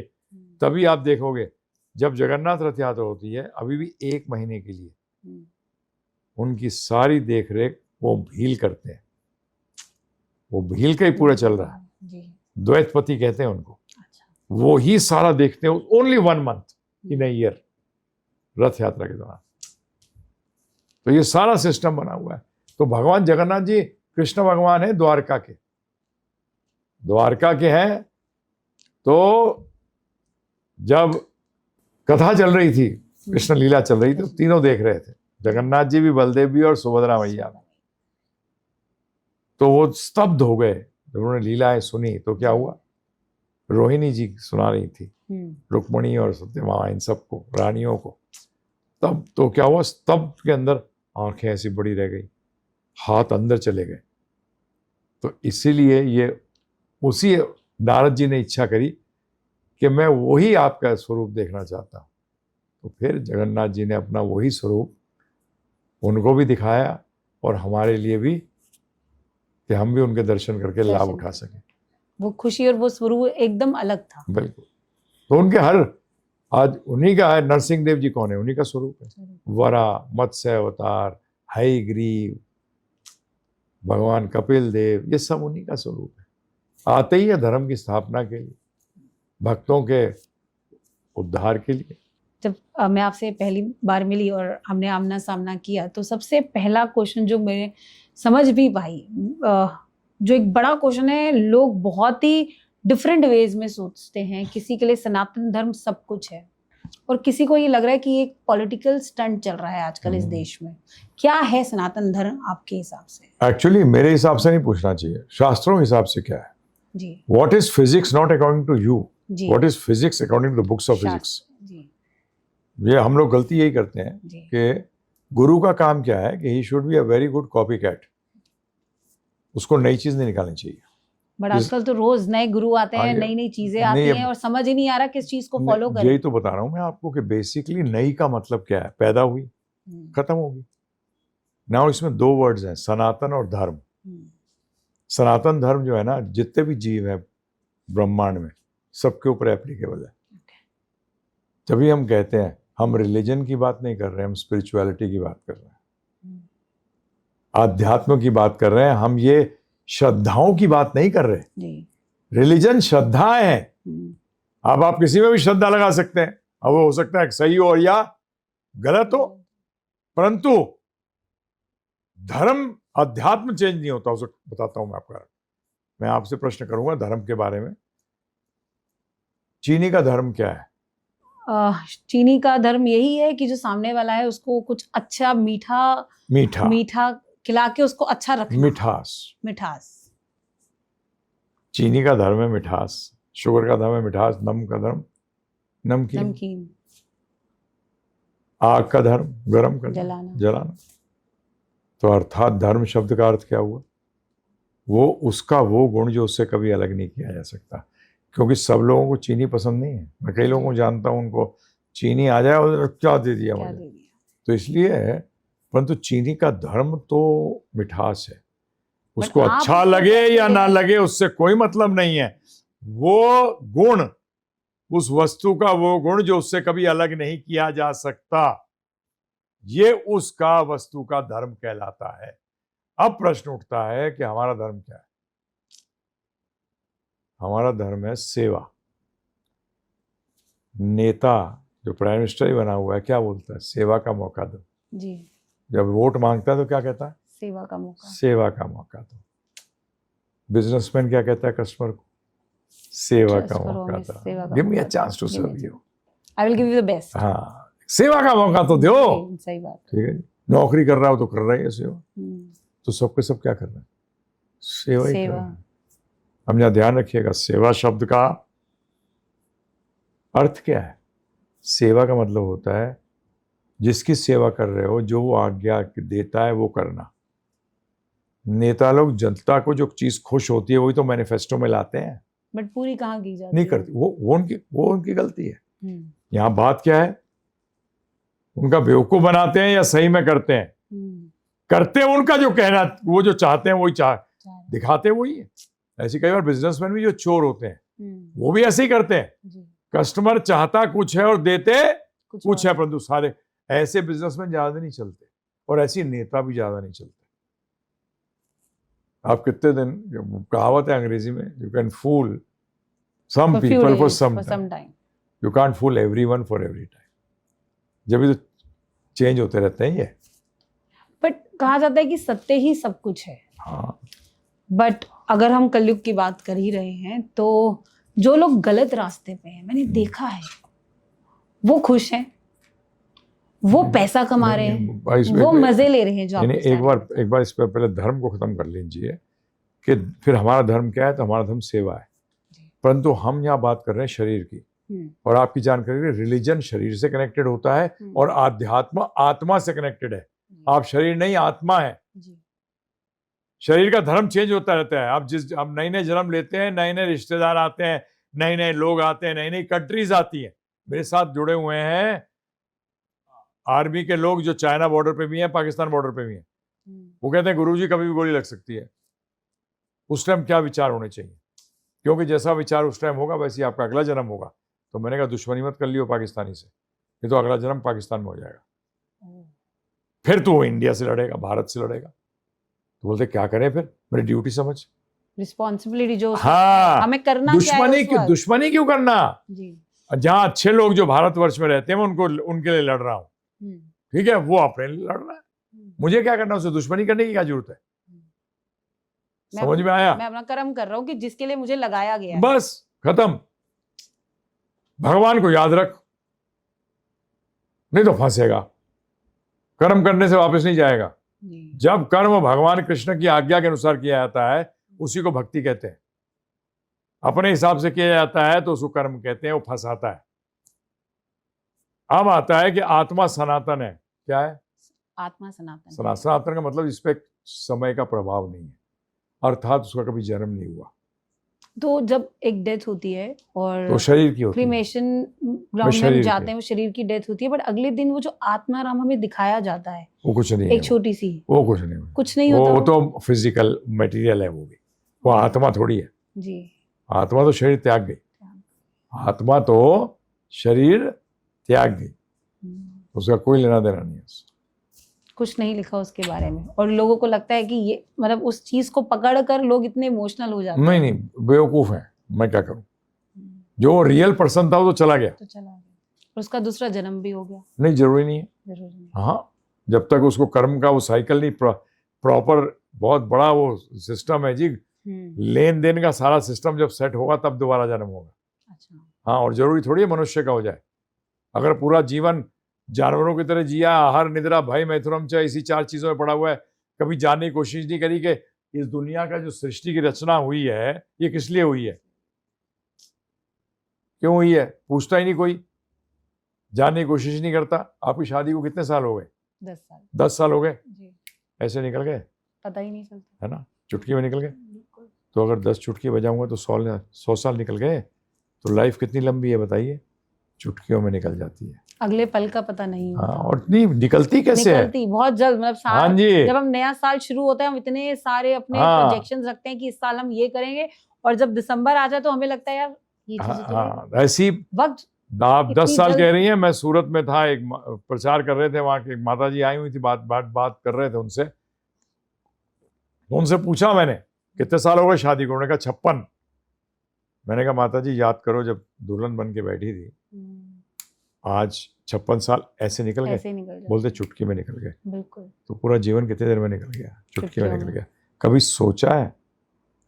तभी आप देखोगे जब जगन्नाथ रथ यात्रा होती है अभी भी 1 महीने के लिए उनकी सारी देख रेख वो भील करते हैं, वो भील का ही पूरा चल रहा है, द्वैतपति कहते हैं उनको। वो ही सारा देखते हैं only 1 month in a year रथ यात्रा के दौरान। तो ये सारा सिस्टम बना हुआ है। तो भगवान जगन्नाथ जी कृष्ण भगवान है, द्वारका के हैं। तो जब कथा चल रही थी, कृष्ण लीला चल रही थी, तो तीनों देख रहे थे, जगन्नाथ जी भी, बलदेव भी और सुभद्रा मैया भी। तो वो स्तब्ध हो गए जब उन्होंने लीलाएं सुनी। तो क्या हुआ, रोहिणी जी सुना रही थी, रुक्मणी और सत्यभामा, इन सबको, रानियों को। तब तो क्या हुआ, स्तब्ध के अंदर आंखें ऐसी बड़ी रह गई, हाथ अंदर चले गए। तो इसीलिए ये उसी नारद जी ने इच्छा करी कि मैं वही आपका स्वरूप देखना चाहता हूँ। तो फिर जगन्नाथ जी ने अपना वही स्वरूप उनको भी दिखाया और हमारे लिए भी कि हम भी उनके दर्शन करके लाभ दर्शन उठा कर- सकें। वो खुशी और वो स्वरूप एकदम अलग था। बिल्कुल। तो उनके हर, आज उन्हीं का है, नरसिंह देव जी कौन है, उन्हीं का स्वरूप है। वरा, मत्स्य अवतार, हयग्रीव, भगवान कपिल देव, ये सब उन्हीं का स्वरूप है। आते ही है धर्म की स्थापना के लिए, भक्तों के उद्धार के लिए। जब मैं आपसे पहली बार मिली और हमने आमना सामना किया तो सबसे पहला क्वेश्चन जो मैं समझ भी पाई, जो एक बड़ा क्वेश्चन है, लोग बहुत ही डिफरेंट वेज में सोचते हैं। किसी के लिए सनातन धर्म सब कुछ है और किसी को ये लग रहा है कि एक पॉलिटिकल स्टंट चल रहा है आजकल इस देश में। क्या है सनातन धर्म आपके हिसाब से? एक्चुअली मेरे हिसाब से नहीं पूछना चाहिए, शास्त्रों के हिसाब से क्या है। जी what is physics not according to you, जी what is physics according to the books of physics. शास्त्र, जी ये हम लोग गलती यही करते हैं जी कि गुरु का काम क्या है कि he should be a very good copycat, उसको नई चीज नहीं निकालनी चाहिए। बट आजकल तो रोज नए गुरु आते हैं, आगे- नई नई चीजें नहीं, आती अब- हैं और समझ ही नहीं आ रहा किस चीज को फॉलो यही करें। तो बता रहा हूं मैं आपको कि बेसिकली नई का मतलब क्या है, पैदा हुई खत्म होगी। नाउ इसमें दो वर्ड्स हैं, सनातन और धर्म। सनातन धर्म जो है ना, जितने भी जीव हैं ब्रह्मांड में, सबके ऊपर एप्लीकेबल है। तभी हम कहते हैं हम रिलीजन की बात नहीं कर रहे हैं, हम स्पिरिचुअलिटी की बात कर रहे हैं, आध्यात्म की बात कर रहे हैं। हम ये श्रद्धाओं की बात नहीं कर रहे। जी रिलीजन श्रद्धाएं हैं। अब आप किसी में भी श्रद्धा लगा सकते हैं, अब वो हो सकता है सही हो या गलत हो, परंतु धर्म अध्यात्म चेंज नहीं होता। उसे बताता हूं मैं आपका। मैं आपसे प्रश्न करूंगा धर्म के बारे में। चीनी का धर्म क्या है? चीनी का धर्म यही है कि जो सामने वाला है उसको कुछ अच्छा मीठा मीठा, मीठा खिला के उसको अच्छा रखना। मिठास। मिठास। चीनी का धर्म है मिठास, शुगर का धर्म है मिठास, नमक का धर्म नमकीन, नमकीन। आग का धर्म गरम करना, जलाना। जलाना। तो अर्थात धर्म शब्द का अर्थ क्या हुआ? वो उसका वो गुण जो उससे कभी अलग नहीं किया जा सकता। क्योंकि सब लोगों को चीनी पसंद नहीं है। मैं कई लोगों को जानता हूं, उनको चीनी आ जाए और क्या दे दिया क्या मुझे। दे दिया? तो इसलिए, परंतु चीनी का धर्म तो मिठास है। उसको आप अच्छा उसको लगे कैसे या ना देखें? लगे उससे कोई मतलब नहीं है। वो गुण, उस वस्तु का वो गुण जो उससे कभी अलग नहीं किया जा सकता, ये उसका वस्तु का धर्म कहलाता है। अब प्रश्न उठता है कि हमारा धर्म क्या है? हमारा धर्म है सेवा। नेता जो प्राइम मिनिस्टर ही बना हुआ है, क्या बोलता है? सेवा का मौका दो। जी जब वोट मांगता है तो क्या कहता है? सेवा का मौका। सेवा का मौका दो। बिजनेसमैन क्या कहता है कस्टमर को? सेवा Trust का करो मौका हमें, दो, सेवा का गिव मी अ मौका दो, chance to give me serve a you. I will give you the best. हाँ, सेवा का मौका तो दो। सही बात। ठीक है जी। नौकरी कर रहा हो तो कर रहा है सेवा, तो सबके सब क्या कर रहे हैं? सेवा ही कर सेवा। रहे हैं। हम यहाँ ध्यान रखिएगा, सेवा शब्द का अर्थ क्या है? सेवा का मतलब होता है जिसकी सेवा कर रहे हो, जो वो आज्ञा देता है वो करना। नेता लोग जनता को जो चीज खुश होती है वही तो मैनिफेस्टो में लाते हैं, बट पूरी कहाँ की जाती नहीं है? करती। वो उनकी गलती है। हम्म, यहाँ बात क्या है? उनका बेवकूफ बनाते हैं या सही में करते हैं? करते हैं उनका जो कहना, वो जो चाहते हैं वही दिखाते हैं वही है। ऐसे कई बार बिजनेसमैन भी जो चोर होते हैं वो भी ऐसे ही करते हैं। जी कस्टमर चाहता कुछ है और देते कुछ और। है, परंतु सारे ऐसे बिजनेसमैन ज्यादा नहीं चलते और ऐसी नेता भी ज्यादा नहीं चलते। आप कितने दिन, कहावत है अंग्रेजी में, you can fool some For few people for days, some for some time, time. You can't fool everyone for every time. जब भी तो चेंज होते रहते हैं ये। बट कहा जाता है कि सत्य ही सब कुछ है। हाँ, बट अगर हम कलयुग की बात कर ही रहे हैं तो जो लोग गलत रास्ते पे हैं, मैंने देखा है, वो खुश हैं, वो पैसा कमा रहे हैं, वो मजे ले रहे हैं। जो यानी आपने एक बार इस पर पहले धर्म को खत्म कर लीजिए कि फिर हमारा धर्म क्या है। तो हमारा धर्म सेवा है, परंतु हम यहाँ बात कर रहे हैं शरीर की। और आपकी जानकारी, रिलीजन शरीर से कनेक्टेड होता है और आध्यात्म आत्मा से कनेक्टेड है। आप शरीर नहीं, आत्मा है। शरीर का धर्म चेंज होता रहता है। आप नए नए जन्म लेते हैं, नए नए रिश्तेदार आते हैं, नए नए लोग आते हैं, नई नई कंट्रीज आती हैं। मेरे साथ जुड़े हुए हैं आर्मी के लोग जो चाइना बॉर्डर पे भी हैं, पाकिस्तान बॉर्डर पे भी हैं। वो कहते हैं गुरुजी कभी भी गोली लग सकती है। उस टाइम क्या विचार होने चाहिए, क्योंकि जैसा विचार उस टाइम होगा वैसे ही आपका अगला जन्म होगा। तो मैंने कहा दुश्मनी मत कर लियो पाकिस्तानी से, ये तो अगला जन्म पाकिस्तान में हो जाएगा, फिर तो वो इंडिया से लड़ेगा, भारत से लड़ेगा। तो बोलते क्या करें फिर, मेरी ड्यूटी समझ, रिस्पॉन्सिबिलिटी जो हाँ, हमें करना क्या है, दुश्मनी क्यों करना जी। जहाँ अच्छे लोग जो भारतवर्ष में रहते हैं मैं उनके लिए लड़ रहा हूँ, ठीक है, वो अपने लिए लड़ रहा है, मुझे क्या करना, उसे दुश्मनी करने की क्या जरूरत है। समझ में आया? मैं अपना कर्म कर रहा हूँ कि जिसके लिए मुझे लगाया गया है, बस खत्म। भगवान को याद रख, नहीं तो फंसेगा, कर्म करने से वापस नहीं जाएगा। जब कर्म भगवान कृष्ण की आज्ञा के अनुसार किया जाता है उसी को भक्ति कहते हैं, अपने हिसाब से किया जाता है तो उसको कर्म कहते हैं, वो फंसाता है। अब आता है कि आत्मा सनातन है। क्या है? आत्मा सनातन। सनातन का मतलब इस पे समय का प्रभाव नहीं है, अर्थात उसका कभी जन्म नहीं हुआ। तो जब एक डेथ होती है और तो शरीर की होती है, क्रीमेशन ग्राउंड में जाते हैं, वो शरीर की डेथ होती है, बट अगले दिन वो जो आत्माराम हमें दिखाया जाता है वो कुछ नहीं, एक छोटी सी, वो कुछ नहीं होता, वो तो फिजिकल मटेरियल है, वो आत्मा थोड़ी है जी। आत्मा तो शरीर त्याग गई, आत्मा तो शरीर त्याग गई, उसका कोई लेना देना नहीं है, कुछ नहीं लिखा उसके बारे में। और लोगों को लगता है कि ये मतलब उस चीज को पकड़ कर लोग इतने इमोशनल हो जाते हैं। नहीं, बेवकूफ है, मैं क्या करूं, जो रियल पर्सन था वो तो चला गया, और उसका दूसरा जन्म भी हो गया। नहीं, जरूरी नहीं है। हाँ, जब तक उसको कर्म का वो साइकिल नहीं प्रॉपर, बहुत बड़ा वो सिस्टम है जी, लेन देन का सारा सिस्टम जब सेट होगा तब दोबारा जन्म होगा। अच्छा। हाँ, और जरूरी थोड़ी है मनुष्य का हो जाए। अगर पूरा जीवन जानवरों की तरह जिया, आहार निद्रा भय मैथुनम च, इसी 4 चीजों में पड़ा हुआ है, कभी जानने की कोशिश नहीं करी कि इस दुनिया का जो सृष्टि की रचना हुई है ये किस लिए हुई है, क्यों हुई है, पूछता ही नहीं कोई, जानने की कोशिश नहीं करता। आपकी शादी को कितने साल हो गए? 10 साल। 10 साल हो गए, जी। ऐसे निकल गए, पता ही नहीं चलता, है ना, चुटकी में निकल गए। तो अगर 10 चुटकी बजाऊंगा तो 100 साल निकल गए। तो लाइफ कितनी लंबी है बताइए, चुटकियों में निकल जाती है, अगले पल का पता नहीं होता। हाँ, और नहीं निकलती कैसे निकलती है बहुत जल्द, मतलब हाँ जी, जब हम नया साल शुरू होता है हम इतने सारे अपने प्रोजेक्शंस रखते हैं कि इस साल हम ये करेंगे, और जब दिसंबर आ जाए तो हमें लगता है यार ये चीज तो ऐसी वक्त। आप 10 साल कह रही हैं, मैं सूरत में था, एक प्रचार कर रहे थे, वहां की माता जी आई हुई थी, बात कर रहे थे उनसे, तो उनसे पूछा मैंने कितने साल हो गए शादी को, उन्होंने कहा 56। मैंने कहा माता जी याद करो जब दुल्हन बन के बैठी थी, आज 56 साल ऐसे निकल गए, बोलते चुटकी में निकल गए। बिल्कुल। तो पूरा जीवन कितने देर में निकल गया, चुटकी में निकल गया। कभी सोचा है,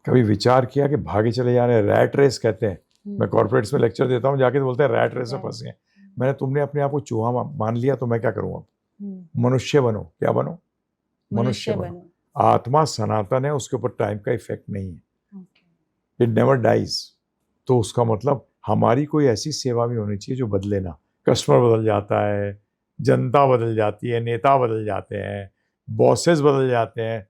कभी विचार किया कि भागे चले जा रहे हैं, रैट रेस कहते हैं, मैं कॉर्पोरेट्स में लेक्चर देता हूँ, जाके तो बोलते हैं रैट रेस में फंसे हैं। मैंने, तुमने अपने आप को चूहा मान लिया तो मैं क्या करूँ अब, मनुष्य बनो। क्या बनो? मनुष्य बनो। आत्मा सनातन है, उसके ऊपर टाइम का इफेक्ट नहीं है, इट नेवर डाइज। तो उसका मतलब हमारी कोई ऐसी सेवा भी होनी चाहिए जो बदले ना। कस्टमर बदल जाता है, जनता बदल जाती है, नेता बदल जाते हैं, बॉसेस बदल जाते हैं,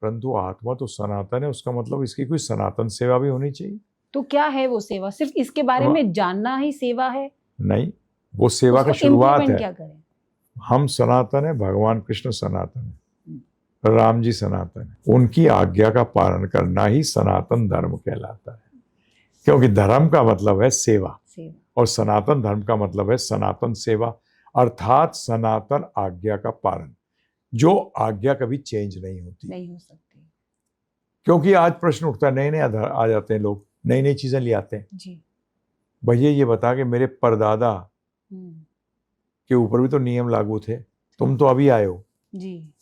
परंतु आत्मा तो सनातन है, उसका मतलब इसकी कोई सनातन सेवा भी होनी चाहिए। तो क्या है वो सेवा? सिर्फ इसके बारे में जानना ही सेवा है? नहीं, वो सेवा का शुरुआत है। क्या करें? हम सनातन है, भगवान कृष्ण सनातन है, राम जी सनातन है, उनकी आज्ञा का पालन करना ही सनातन धर्म कहलाता है, क्योंकि धर्म का मतलब है सेवा, और सनातन धर्म का मतलब है सनातन सेवा, अर्थात सनातन आज्ञा का पालन, जो आज्ञा कभी चेंज नहीं होती, नहीं हो सकती। क्योंकि आज प्रश्न उठता है, नए नए आ जाते हैं लोग, नई नई चीजें ले आते हैं जी। भैया ये बता कि मेरे परदादा के ऊपर भी तो नियम लागू थे, तुम तो अभी आए हो जी,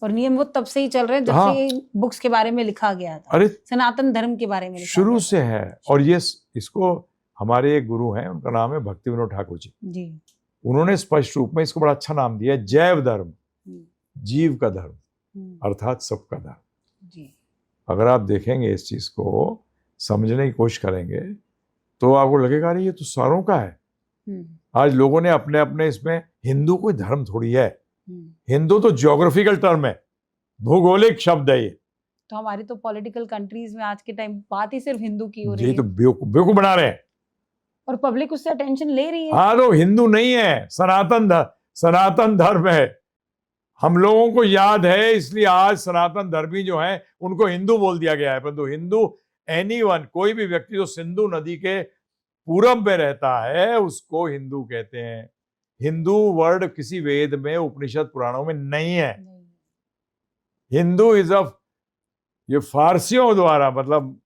और नियम वो तब से ही चल रहे हैं जब से बुक्स के बारे में लिखा गया था। अरे सनातन धर्म के बारे में शुरू से है। और ये इसको हमारे एक गुरु हैं, उनका नाम है भक्ति विनोद ठाकुर जी। उन्होंने स्पष्ट रूप में इसको बड़ा अच्छा नाम दिया, जैव धर्म, जीव का धर्म, अर्थात सबका धर्म जी। अगर आप देखेंगे इस चीज को समझने की कोशिश करेंगे तो आपको लगेगा अरे ये तो सारों का है। आज लोगों ने अपने अपने इसमें, हिंदू कोई धर्म थोड़ी है, हिंदू तो ज्योग्राफिकल टर्म है, भौगोलिक शब्द है ये। तो हमारी तो पॉलिटिकल कंट्रीज में आज के टाइम बात ही सिर्फ हिंदू की हो रही है, ये तो बेवकूफ बना रहे हैं, और पब्लिक उससे अटेंशन ले रही है। हाँ, तो हिंदू नहीं है, सनातन धर्म है। हम लोगों को याद है, इसलिए आज सनातन धर्मी जो हैं उनको हिंदू बोल दिया गया है, परंतु हिंदू एनीवन, कोई भी व्यक्ति जो सिंधु नदी के पूरब में रहता है उसको हिंदू कहते हैं। हिंदू वर्ड किसी वेद में, उपनिषद, पुराणों में नहीं है। हिंदू इज अ, ये फारसियों द्वारा, मतलब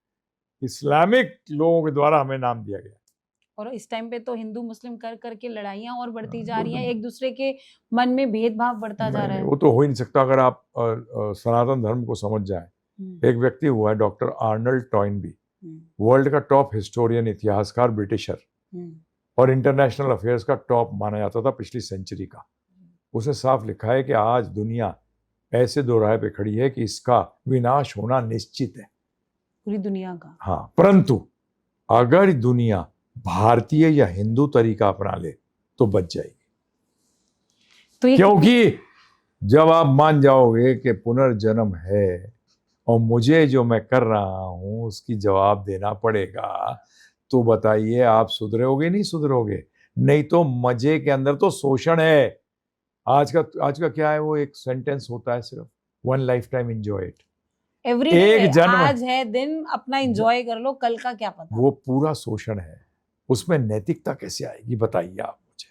इस्लामिक लोगों के द्वारा हमें नाम दिया गया। और इस टाइम पे तो हिंदू मुस्लिम कर करके लड़ाइयां और बढ़ती जा रही हैं, एक दूसरे के मन में भेदभाव बढ़ता जा रहा है। वो तो हो ही नहीं सकता अगर आप सनातन धर्म को समझ जाएं। एक व्यक्ति हुआ है डॉक्टर आर्नल्ड टॉयनबी, वर्ल्ड का टॉप हिस्टोरियन, इतिहासकार, ब्रिटिशर, और इंटरनेशनल अफेयर्स का टॉप माना जाता था पिछली सेंचुरी का। उसने साफ लिखा है कि आज दुनिया ऐसे दोराहे पे खड़ी है कि इसका विनाश होना निश्चित है, पूरी दुनिया का। हाँ, परंतु अगर दुनिया भारतीय या हिंदू तरीका अपना ले तो बच जाएगी। तो क्योंकि जब आप मान जाओगे कि पुनर्जन्म है और मुझे जो मैं कर रहा हूं उसकी जवाब देना पड़ेगा, तो बताइए आप सुधरोगे नहीं सुधरोगे? नहीं तो मजे के अंदर तो शोषण है। आज का क्या है, वो एक सेंटेंस होता है सिर्फ, one life time enjoy it. एक जन्म आज है दिन, अपना एंजॉय कर लो, कल का क्या पता। वो पूरा शोषण है, उसमें नैतिकता कैसे आएगी बताइए आप मुझे?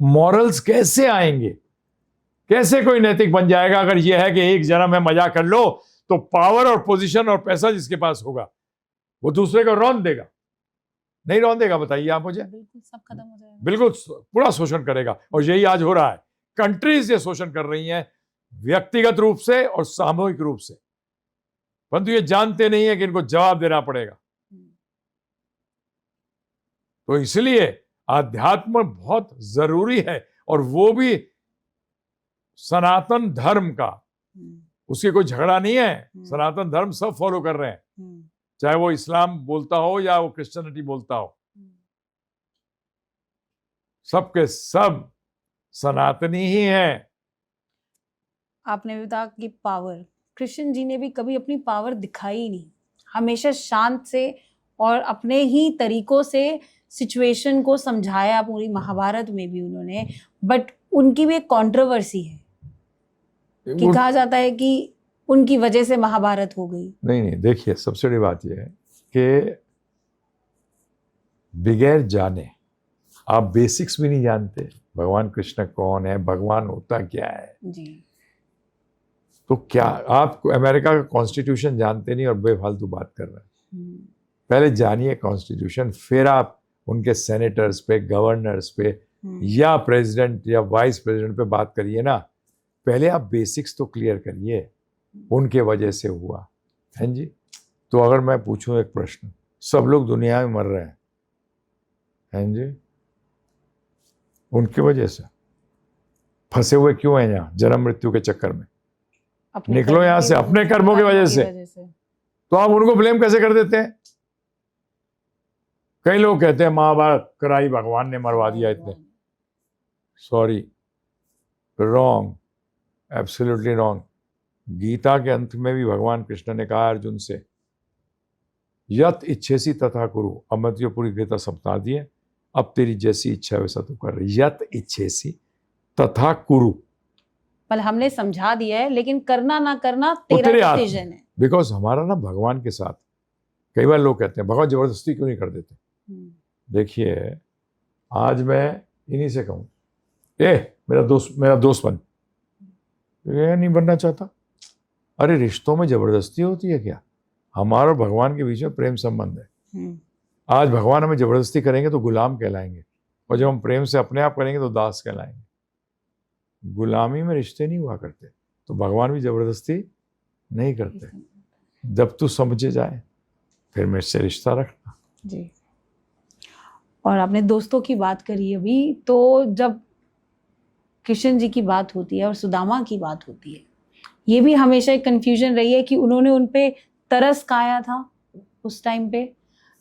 मॉरल्स कैसे आएंगे? कैसे कोई नैतिक बन जाएगा अगर ये है कि एक जन्म है, मजा कर लो, तो पावर और पोजीशन और पैसा जिसके पास होगा वो दूसरे को रौंद देगा, नहीं रौंद देगा? बताइए आप मुझे। बिल्कुल सब खत्म हो जाएगा, बिल्कुल पूरा शोषण करेगा। और यही आज हो रहा है, कंट्रीज ये शोषण कर रही हैं व्यक्तिगत रूप से और सामूहिक रूप से, परंतु ये जानते नहीं है कि इनको जवाब देना पड़ेगा। तो इसलिए आध्यात्म बहुत जरूरी है, और वो भी सनातन धर्म का, उसकी कोई झगड़ा नहीं है। सनातन धर्म सब फॉलो कर रहे हैं, चाहे वो इस्लाम बोलता हो या वो क्रिश्चियनिटी बोलता हो, सबके सब सनातनी ही हैं। आपने भी बताया कि पावर, कृष्ण जी ने भी कभी अपनी पावर दिखाई ही नहीं, हमेशा शांत से और अपने ही तरीकों से सिचुएशन को समझाया, पूरी महाभारत में भी उन्होंने। बट उनकी भी एक कंट्रोवर्सी है कि कहा जाता है कि उनकी वजह से महाभारत हो गई। नहीं, देखिए सबसे बड़ी बात यह है कि बगैर जाने, आप बेसिक्स भी नहीं जानते, भगवान कृष्ण कौन है, भगवान होता क्या है जी, तो क्या आप अमेरिका का कॉन्स्टिट्यूशन जानते नहीं और बेफालतू बात कर रहे हैं? पहले जानिए कॉन्स्टिट्यूशन, फिर आप उनके सेनेटर्स पे, गवर्नर्स पे या प्रेसिडेंट या वाइस प्रेसिडेंट पे बात करिए ना। पहले आप बेसिक्स तो क्लियर करिए, उनके वजह से हुआ है जी। तो अगर मैं पूछूं एक प्रश्न, सब लोग दुनिया में मर रहे हैं जी, उनकी वजह से फंसे हुए क्यों हैं यहाँ जन्म मृत्यु के चक्कर में? निकलो यहाँ से, अपने कर्मों की वजह से। तो आप उनको ब्लेम कैसे कर देते हैं? कई लोग कहते हैं महाभारत कराई भगवान ने मरवा दिया इतने। Sorry, wrong, absolutely wrong. Gita के अंत में भी भगवान कृष्ण ने कहा अर्जुन से, यत इच्छेसी तथा कुरु। अब मैं तुझे पूरी गीता सपना दिए, अब तेरी जैसी इच्छा वैसा तू कर। यत इच्छेसी तथा कुरु, पर हमने समझा दिया है, लेकिन करना ना करना तेरा डिसीजन है। बिकॉज हमारा ना भगवान के साथ, कई बार लोग कहते हैं भगवान जबरदस्ती क्यों नहीं कर देते। देखिए, आज मैं इन्हीं से कहूँ, मेरा दोस्त बन, ये नहीं बनना चाहता। अरे रिश्तों में जबरदस्ती होती है क्या? हमारा और भगवान के बीच में प्रेम संबंध है। आज भगवान हमें जबरदस्ती करेंगे तो गुलाम कहलाएंगे, और जब हम प्रेम से अपने आप करेंगे तो दास कहलाएंगे। गुलामी में रिश्ते नहीं हुआ करते, तो भगवान भी जबरदस्ती नहीं करते। जब तू समझे जाए फिर मेरे से रिश्ता रखना जी। और आपने दोस्तों की बात करी अभी, तो जब कृष्ण जी की बात होती है और सुदामा की बात होती है, ये भी हमेशा एक कंफ्यूजन रही है कि उन्होंने उन पे तरस खाया था उस टाइम पे,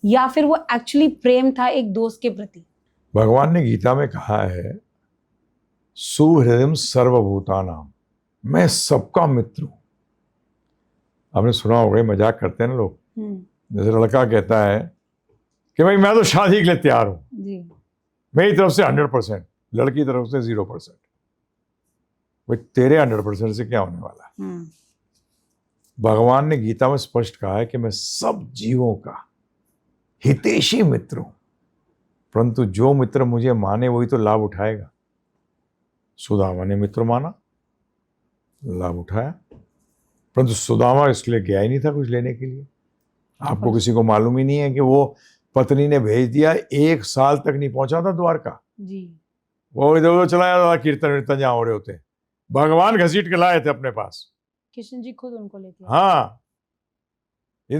या फिर वो एक्चुअली प्रेम था एक दोस्त के प्रति। भगवान ने गीता में कहा है, सुहृदयम सर्वभूतानाम, मैं सबका मित्र हूं। आपने सुना होगा, मजाक करते हैं ना लोग, जैसे लड़का कहता है कि भाई मैं तो शादी के लिए तैयार हूं जी, मेरी तरफ से 100%, लड़की तरफ से 0%। भाई तेरे 100% से क्या होने वाला है? भगवान ने गीता में स्पष्ट कहा है कि मैं सब जीवों का हितैषी मित्र हूं, परंतु जो मित्र मुझे माने वही तो लाभ उठाएगा। सुदामा ने मित्र माना, लाभ उठाया, परंतु सुदामा इसके लिए गया ही नहीं था कुछ लेने के लिए। आपको किसी को मालूम ही नहीं है कि वो पत्नी ने भेज दिया, 1 साल तक नहीं पहुंचा था द्वारका जी। वो इधर उधर चला जाता था, कीर्तन वीर्तन जहां हो रहे होते, भगवान घसीट के लाए थे अपने पास, कृष्ण जी खुद उनको लेके। हाँ, ये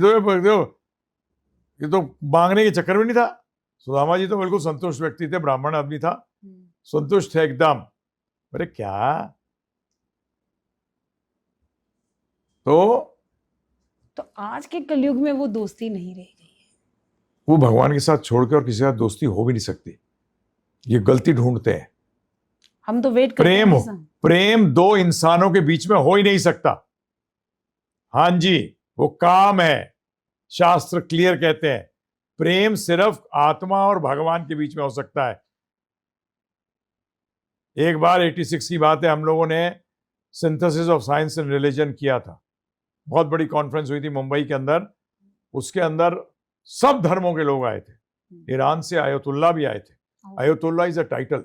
तो मांगने के चक्कर में नहीं था। सुदामा जी तो बिल्कुल संतुष्ट व्यक्ति थे, ब्राह्मण आदमी था, संतुष्ट थे एकदम। अरे क्या तो आज के कलयुग में वो दोस्ती नहीं रह गई है। वो भगवान के साथ छोड़ के और किसी के साथ दोस्ती हो भी नहीं सकती। ये गलती ढूंढते हैं। हम तो वेट करते हैं। प्रेम 2 इंसानों के बीच में हो ही नहीं सकता। हाँ जी, वो काम है। शास्त्र क्लियर कहते हैं प्रेम सिर्फ आत्मा और भगवान के बीच में हो सकता है। एक बार 86 की बात है, हम लोगों ने synthesis of science and religion किया था। बहुत बड़ी कॉन्फ्रेंस हुई थी मुंबई के अंदर। उसके अंदर सब धर्मों के लोग आए थे। ईरान से आयतुल्ला भी आए थे। आयतुल्ला इज अ टाइटल,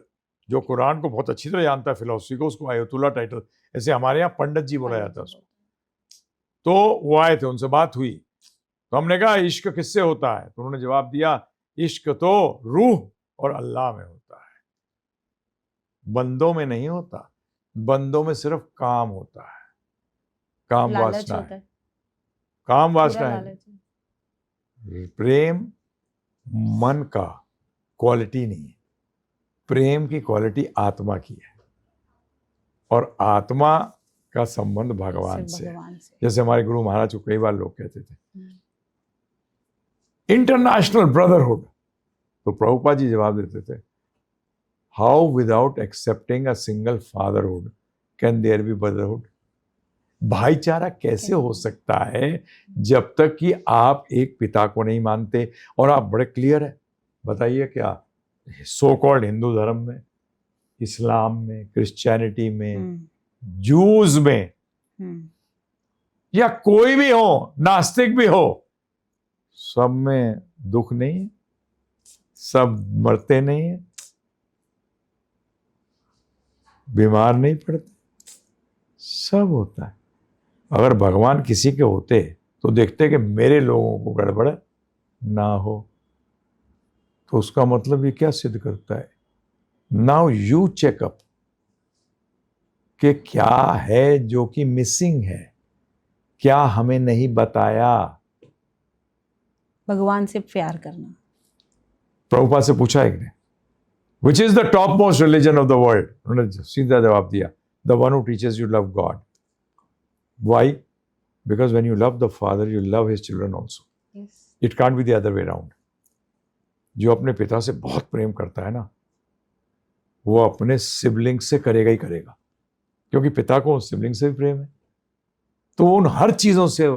जो कुरान को बहुत अच्छी तरह जानता है, फिलॉसफी को, उसको आयतुल्ला टाइटल, ऐसे हमारे यहाँ पंडित जी बोला जाता है उसको। तो वो आए थे, उनसे बात हुई, तो हमने कहा इश्क किससे होता है? तो उन्होंने जवाब दिया इश्क तो रूह और अल्लाह में होता है, बंदों में नहीं होता। बंदों में सिर्फ काम होता है, काम वासना है, काम वासना है। प्रेम मन का क्वालिटी नहीं है, प्रेम की क्वालिटी आत्मा की है, और आत्मा का संबंध भगवान से है। जैसे हमारे गुरु महाराज को कई बार लोग कहते थे इंटरनेशनल ब्रदरहुड, तो प्रभुपाद जी जवाब देते थे how without accepting a single fatherhood can there be brotherhood. भाईचारा कैसे हो सकता है जब तक कि आप एक पिता को नहीं मानते? और आप बड़े क्लियर है, बताइए क्या सो कॉल्ड हिंदू धर्म में, इस्लाम में, क्रिश्चियनिटी में, जूस में, या कोई भी हो, नास्तिक भी हो, सब में दुख नहीं है? सब मरते नहीं है? बीमार नहीं पड़ते? सब होता है। अगर भगवान किसी के होते तो देखते कि मेरे लोगों को गड़बड़ ना हो, तो उसका मतलब ये क्या सिद्ध करता है? नाउ यू चेकअप कि क्या है जो कि मिसिंग है, क्या हमें नहीं बताया। भगवान से प्यार करना। प्रभुपाद से पूछा एक ने, which is the top most religion of the world? उन्होंने सीधा जवाब दिया, the one who teaches you love God. Why? Because when you love the father, you love his children also. Yes. It can't be the other way around. जो अपने पिता से बहुत प्रेम करता है ना, वो अपने सिबलिंग से करेगा ही करेगा, क्योंकि पिता को सिबलिंग से भी प्रेम है। तो वो उन हर चीजों से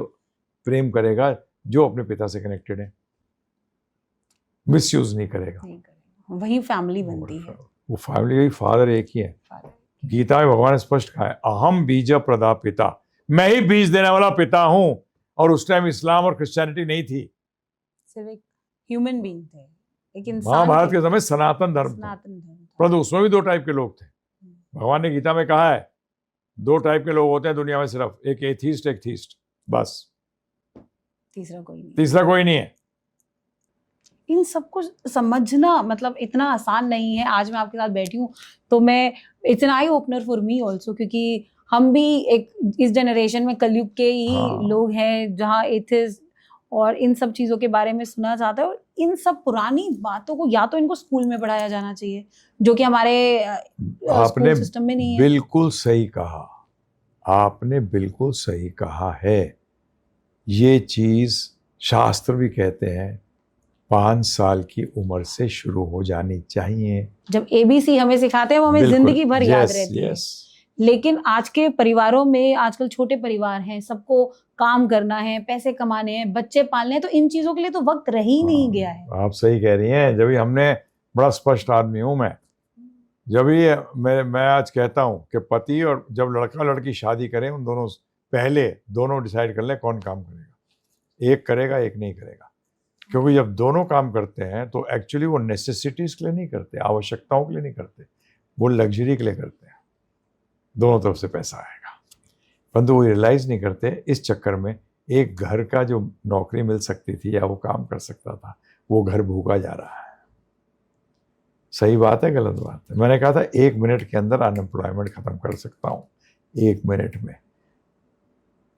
प्रेम करेगा जो अपने पिता से कनेक्टेड है, मिसयूज नहीं करेगा। वही फैमिली बनती है। वो फैमिली, वही फादर एक ही है। गीता में भगवान ने स्पष्ट कहा है अहम बीज प्रदा पिता, मैं ही बीज देने वाला पिता हूं। और उस टाइम इस्लाम और क्रिश्चियनिटी नहीं थी, सिर्फ एक ह्यूमन बीइंग थे, एक इंसान। महाभारत के समय सनातन धर्म था, परंतु उसमें भी 2 टाइप के लोग थे। भगवान ने गीता में कहा है 2 टाइप के लोग होते हैं दुनिया में, सिर्फ एक एथीस्ट, एक थीस्ट, बस, तीसरा कोई नहीं है। इन सबको समझना मतलब इतना आसान नहीं है। आज मैं आपके साथ बैठी हूँ तो मैं, it's an eye opener for me also, क्योंकि हम भी एक इस जनरेशन में कलयुग के ही लोग हैं जहाँ एथिस्ट और इन सब चीज़ों के बारे में सुना जाता है। और इन सब पुरानी बातों को या तो इनको स्कूल में पढ़ाया जाना चाहिए, जो कि हमारे स्कूल सिस्टम में नहीं है। बिल्कुल सही कहा आपने, बिल्कुल सही कहा है। ये चीज़ शास्त्र भी कहते हैं 5 साल की उम्र से शुरू हो जानी चाहिए। जब ABC हमें सिखाते हैं वो हमें जिंदगी भर याद रहती है। लेकिन आज के परिवारों में, आजकल छोटे परिवार हैं, सबको काम करना है, पैसे कमाने हैं, बच्चे पालने हैं, तो इन चीजों के लिए तो वक्त रह ही नहीं गया है। आप सही कह रही हैं। जब हमने, बड़ा स्पष्ट आदमी हूं मैं, जब ये मैं आज कहता हूँ कि पति और जब लड़का लड़की शादी करें, उन दोनों पहले दोनों डिसाइड कर लें कौन काम करेगा। एक करेगा, एक नहीं करेगा। क्योंकि जब दोनों काम करते हैं तो एक्चुअली वो नेसेसिटीज के लिए नहीं करते, आवश्यकताओं के लिए नहीं करते, वो लग्जरी के लिए करते हैं। दोनों तरफ से पैसा आएगा, परंतु वो रियलाइज नहीं करते। इस चक्कर में एक घर का जो नौकरी मिल सकती थी या वो काम कर सकता था, वो घर भूखा जा रहा है। सही बात है, गलत बात है? मैंने कहा था 1 मिनट के अंदर अनएम्प्लॉयमेंट खत्म कर सकता हूँ, 1 मिनट में।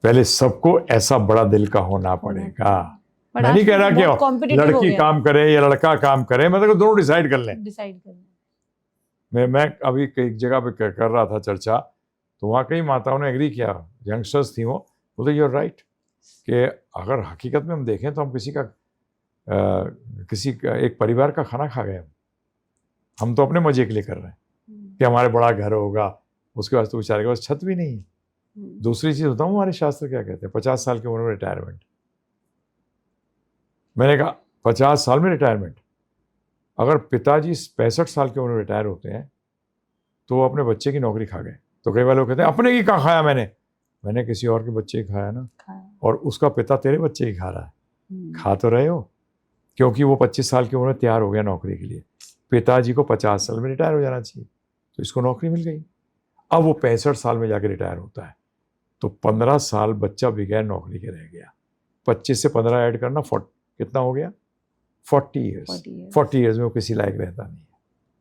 पहले सबको ऐसा बड़ा दिल का होना पड़ेगा। मैं नहीं कह रहा कि लड़की काम करे या लड़का काम करे, मैं तो दोनों डिसाइड कर लें। मैं अभी एक जगह पे कर रहा था चर्चा, तो वहाँ कई माताओं ने एग्री किया, यंगस्टर्स थी, वो बोलते यू आर राइट कि अगर हकीकत में हम देखें तो हम किसी का एक परिवार का खाना खा गए। हम तो अपने मजे के लिए कर रहे हैं कि हमारे बड़ा घर होगा, उसके बाद तो बेचारे के पास छत भी नहीं है। दूसरी चीज बताऊं, हमारे शास्त्र क्या कहते हैं? 50 साल की उम्र में रिटायरमेंट। मैंने कहा 50 साल में रिटायरमेंट। अगर पिताजी 65 साल की उम्र में रिटायर होते हैं तो वो अपने बच्चे की नौकरी खा गए। तो कई बार लोग कहते हैं अपने की कहाँ खाया मैंने किसी और के बच्चे की खाया ना, और उसका पिता तेरे बच्चे की खा रहा है। खा तो रहे हो, क्योंकि वो 25 साल की उम्र में तैयार हो गया नौकरी के लिए। पिताजी को 50 साल में रिटायर हो जाना चाहिए, तो इसको नौकरी मिल गई। अब वो 65 साल में जाके रिटायर होता है, तो 15 साल बच्चा बगैर नौकरी के रह गया। 25 से 15 ऐड करना, कितना हो गया? 40 ईयर्स। 40 ईयर्स में वो किसी लायक रहता नहीं है,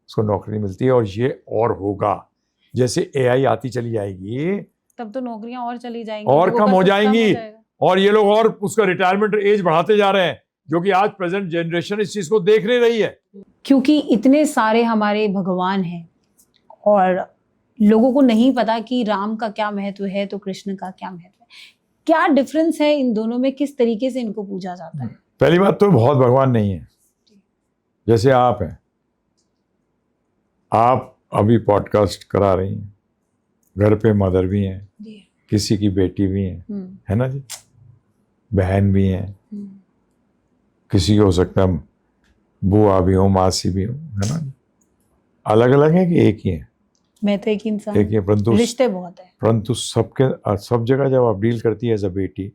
उसको नौकरी मिलती है। और ये और होगा, जैसे AI आती चली जाएगी तब तो नौकरियां और चली जाएंगी, और कम हो जाएंगी, और ये लोग और उसका रिटायरमेंट एज बढ़ाते जा रहे हैं, जो कि आज प्रेजेंट जनरेशन इस चीज को देख नहीं रही है। क्योंकि इतने सारे हमारे भगवान हैं और लोगों को नहीं पता कि राम का क्या महत्व है तो कृष्ण का क्या महत्व है। क्या डिफरेंस है इन दोनों में, किस तरीके से इनको पूजा जाता है? पहली बात तो बहुत भगवान नहीं है। जैसे आप हैं, आप अभी पॉडकास्ट करा रही हैं, घर पे मदर भी हैं, किसी की बेटी भी है ना जी, बहन भी हैं, किसी की हो सकता है बुआ भी हो, मासी भी हो, है ना। अलग अलग है कि एक ही है? मैं तो एक इंसान, एक ही है, परंतु रिश्ते बहुत है। परंतु सब जगह जब आप डील करती है एज अ बेटी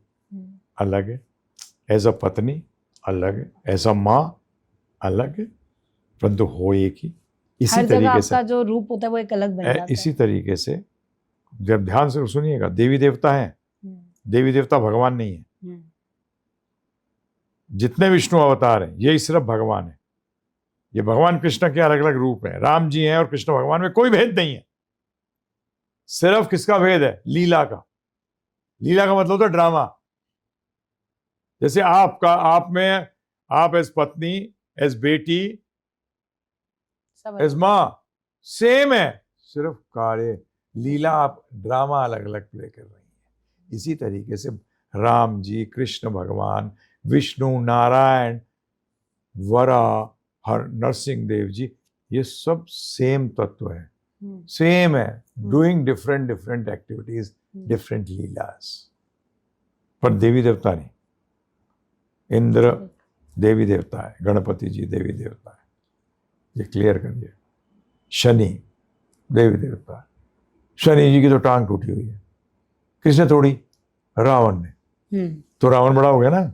अलग है, एज अ पत्नी अलग है, एज अ माँ अलग है, परंतु हो एक ही। इसी हर जगह तरीके आपका से जो रूप होता है वो एक अलग बन जाता है। इसी तरीके से जब ध्यान से सुनिएगा, देवी देवता हैं, देवी देवता भगवान नहीं है। जितने विष्णु अवतार हैं ये सिर्फ भगवान है। ये भगवान कृष्ण के अलग अलग रूप हैं। राम जी हैं और कृष्ण भगवान में कोई भेद नहीं है। सिर्फ किसका भेद है? लीला का। लीला का मतलब होता है ड्रामा। जैसे आप में, आप एज पत्नी, एज बेटी, एज मां सेम है, सिर्फ कार्य लीला आप ड्रामा अलग अलग प्ले कर रही हैं। इसी तरीके से राम जी, कृष्ण भगवान, विष्णु, नारायण, वरा, हर नरसिंह देव जी, ये सब सेम तत्व है, सेम है, doing different different activities, different लीलास। पर देवी देवता नहीं। इंद्र देवी देवता है, गणपति जी देवी देवता है, ये क्लियर करिए। शनि देवी देवता है। शनि जी की तो टांग टूटी हुई है, किसने तोड़ी? रावण ने। तो रावण बड़ा हो गया ना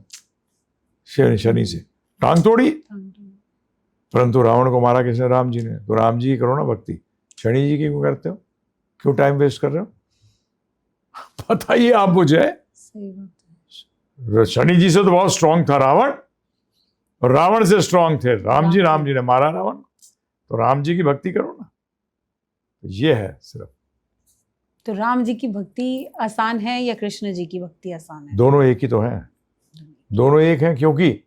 शनि से, टांग तोड़ी, परंतु रावण को मारा किसने? राम जी ने। तो राम जी की करो ना भक्ति, शनि जी की क्यों करते हो? क्यों टाइम वेस्ट कर रहे हो? बताइए आप मुझे। शनि जी से तो बहुत स्ट्रांग था रावण, और रावण से स्ट्रांग थे राम जी। राम जी ने मारा रावण, तो राम जी की भक्ति करो ना। ये है सिर्फ। तो राम जी की भक्ति आसान है या कृष्ण जी की भक्ति आसान है? दोनों एक ही तो हैं, दोनों एक हैं, क्योंकि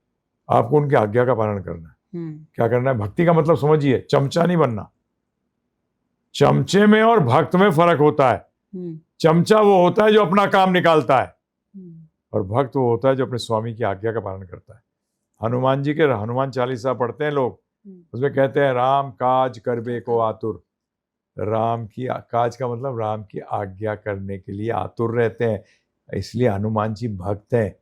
आपको उनकी आज्ञा का पालन करना है। क्या करना है? भक्ति का मतलब समझिए, चमचा नहीं बनना। चमचे में और भक्त में फर्क होता है। चमचा वो होता है जो अपना काम निकालता है, और भक्त वो होता है जो अपने स्वामी की आज्ञा का पालन करता है। हनुमान जी के हनुमान चालीसा पढ़ते हैं लोग, उसमें कहते हैं राम काज करबे को आतुर। राम की काज का मतलब राम की आज्ञा करने के लिए आतुर रहते हैं, इसलिए हनुमान जी भक्त हैं।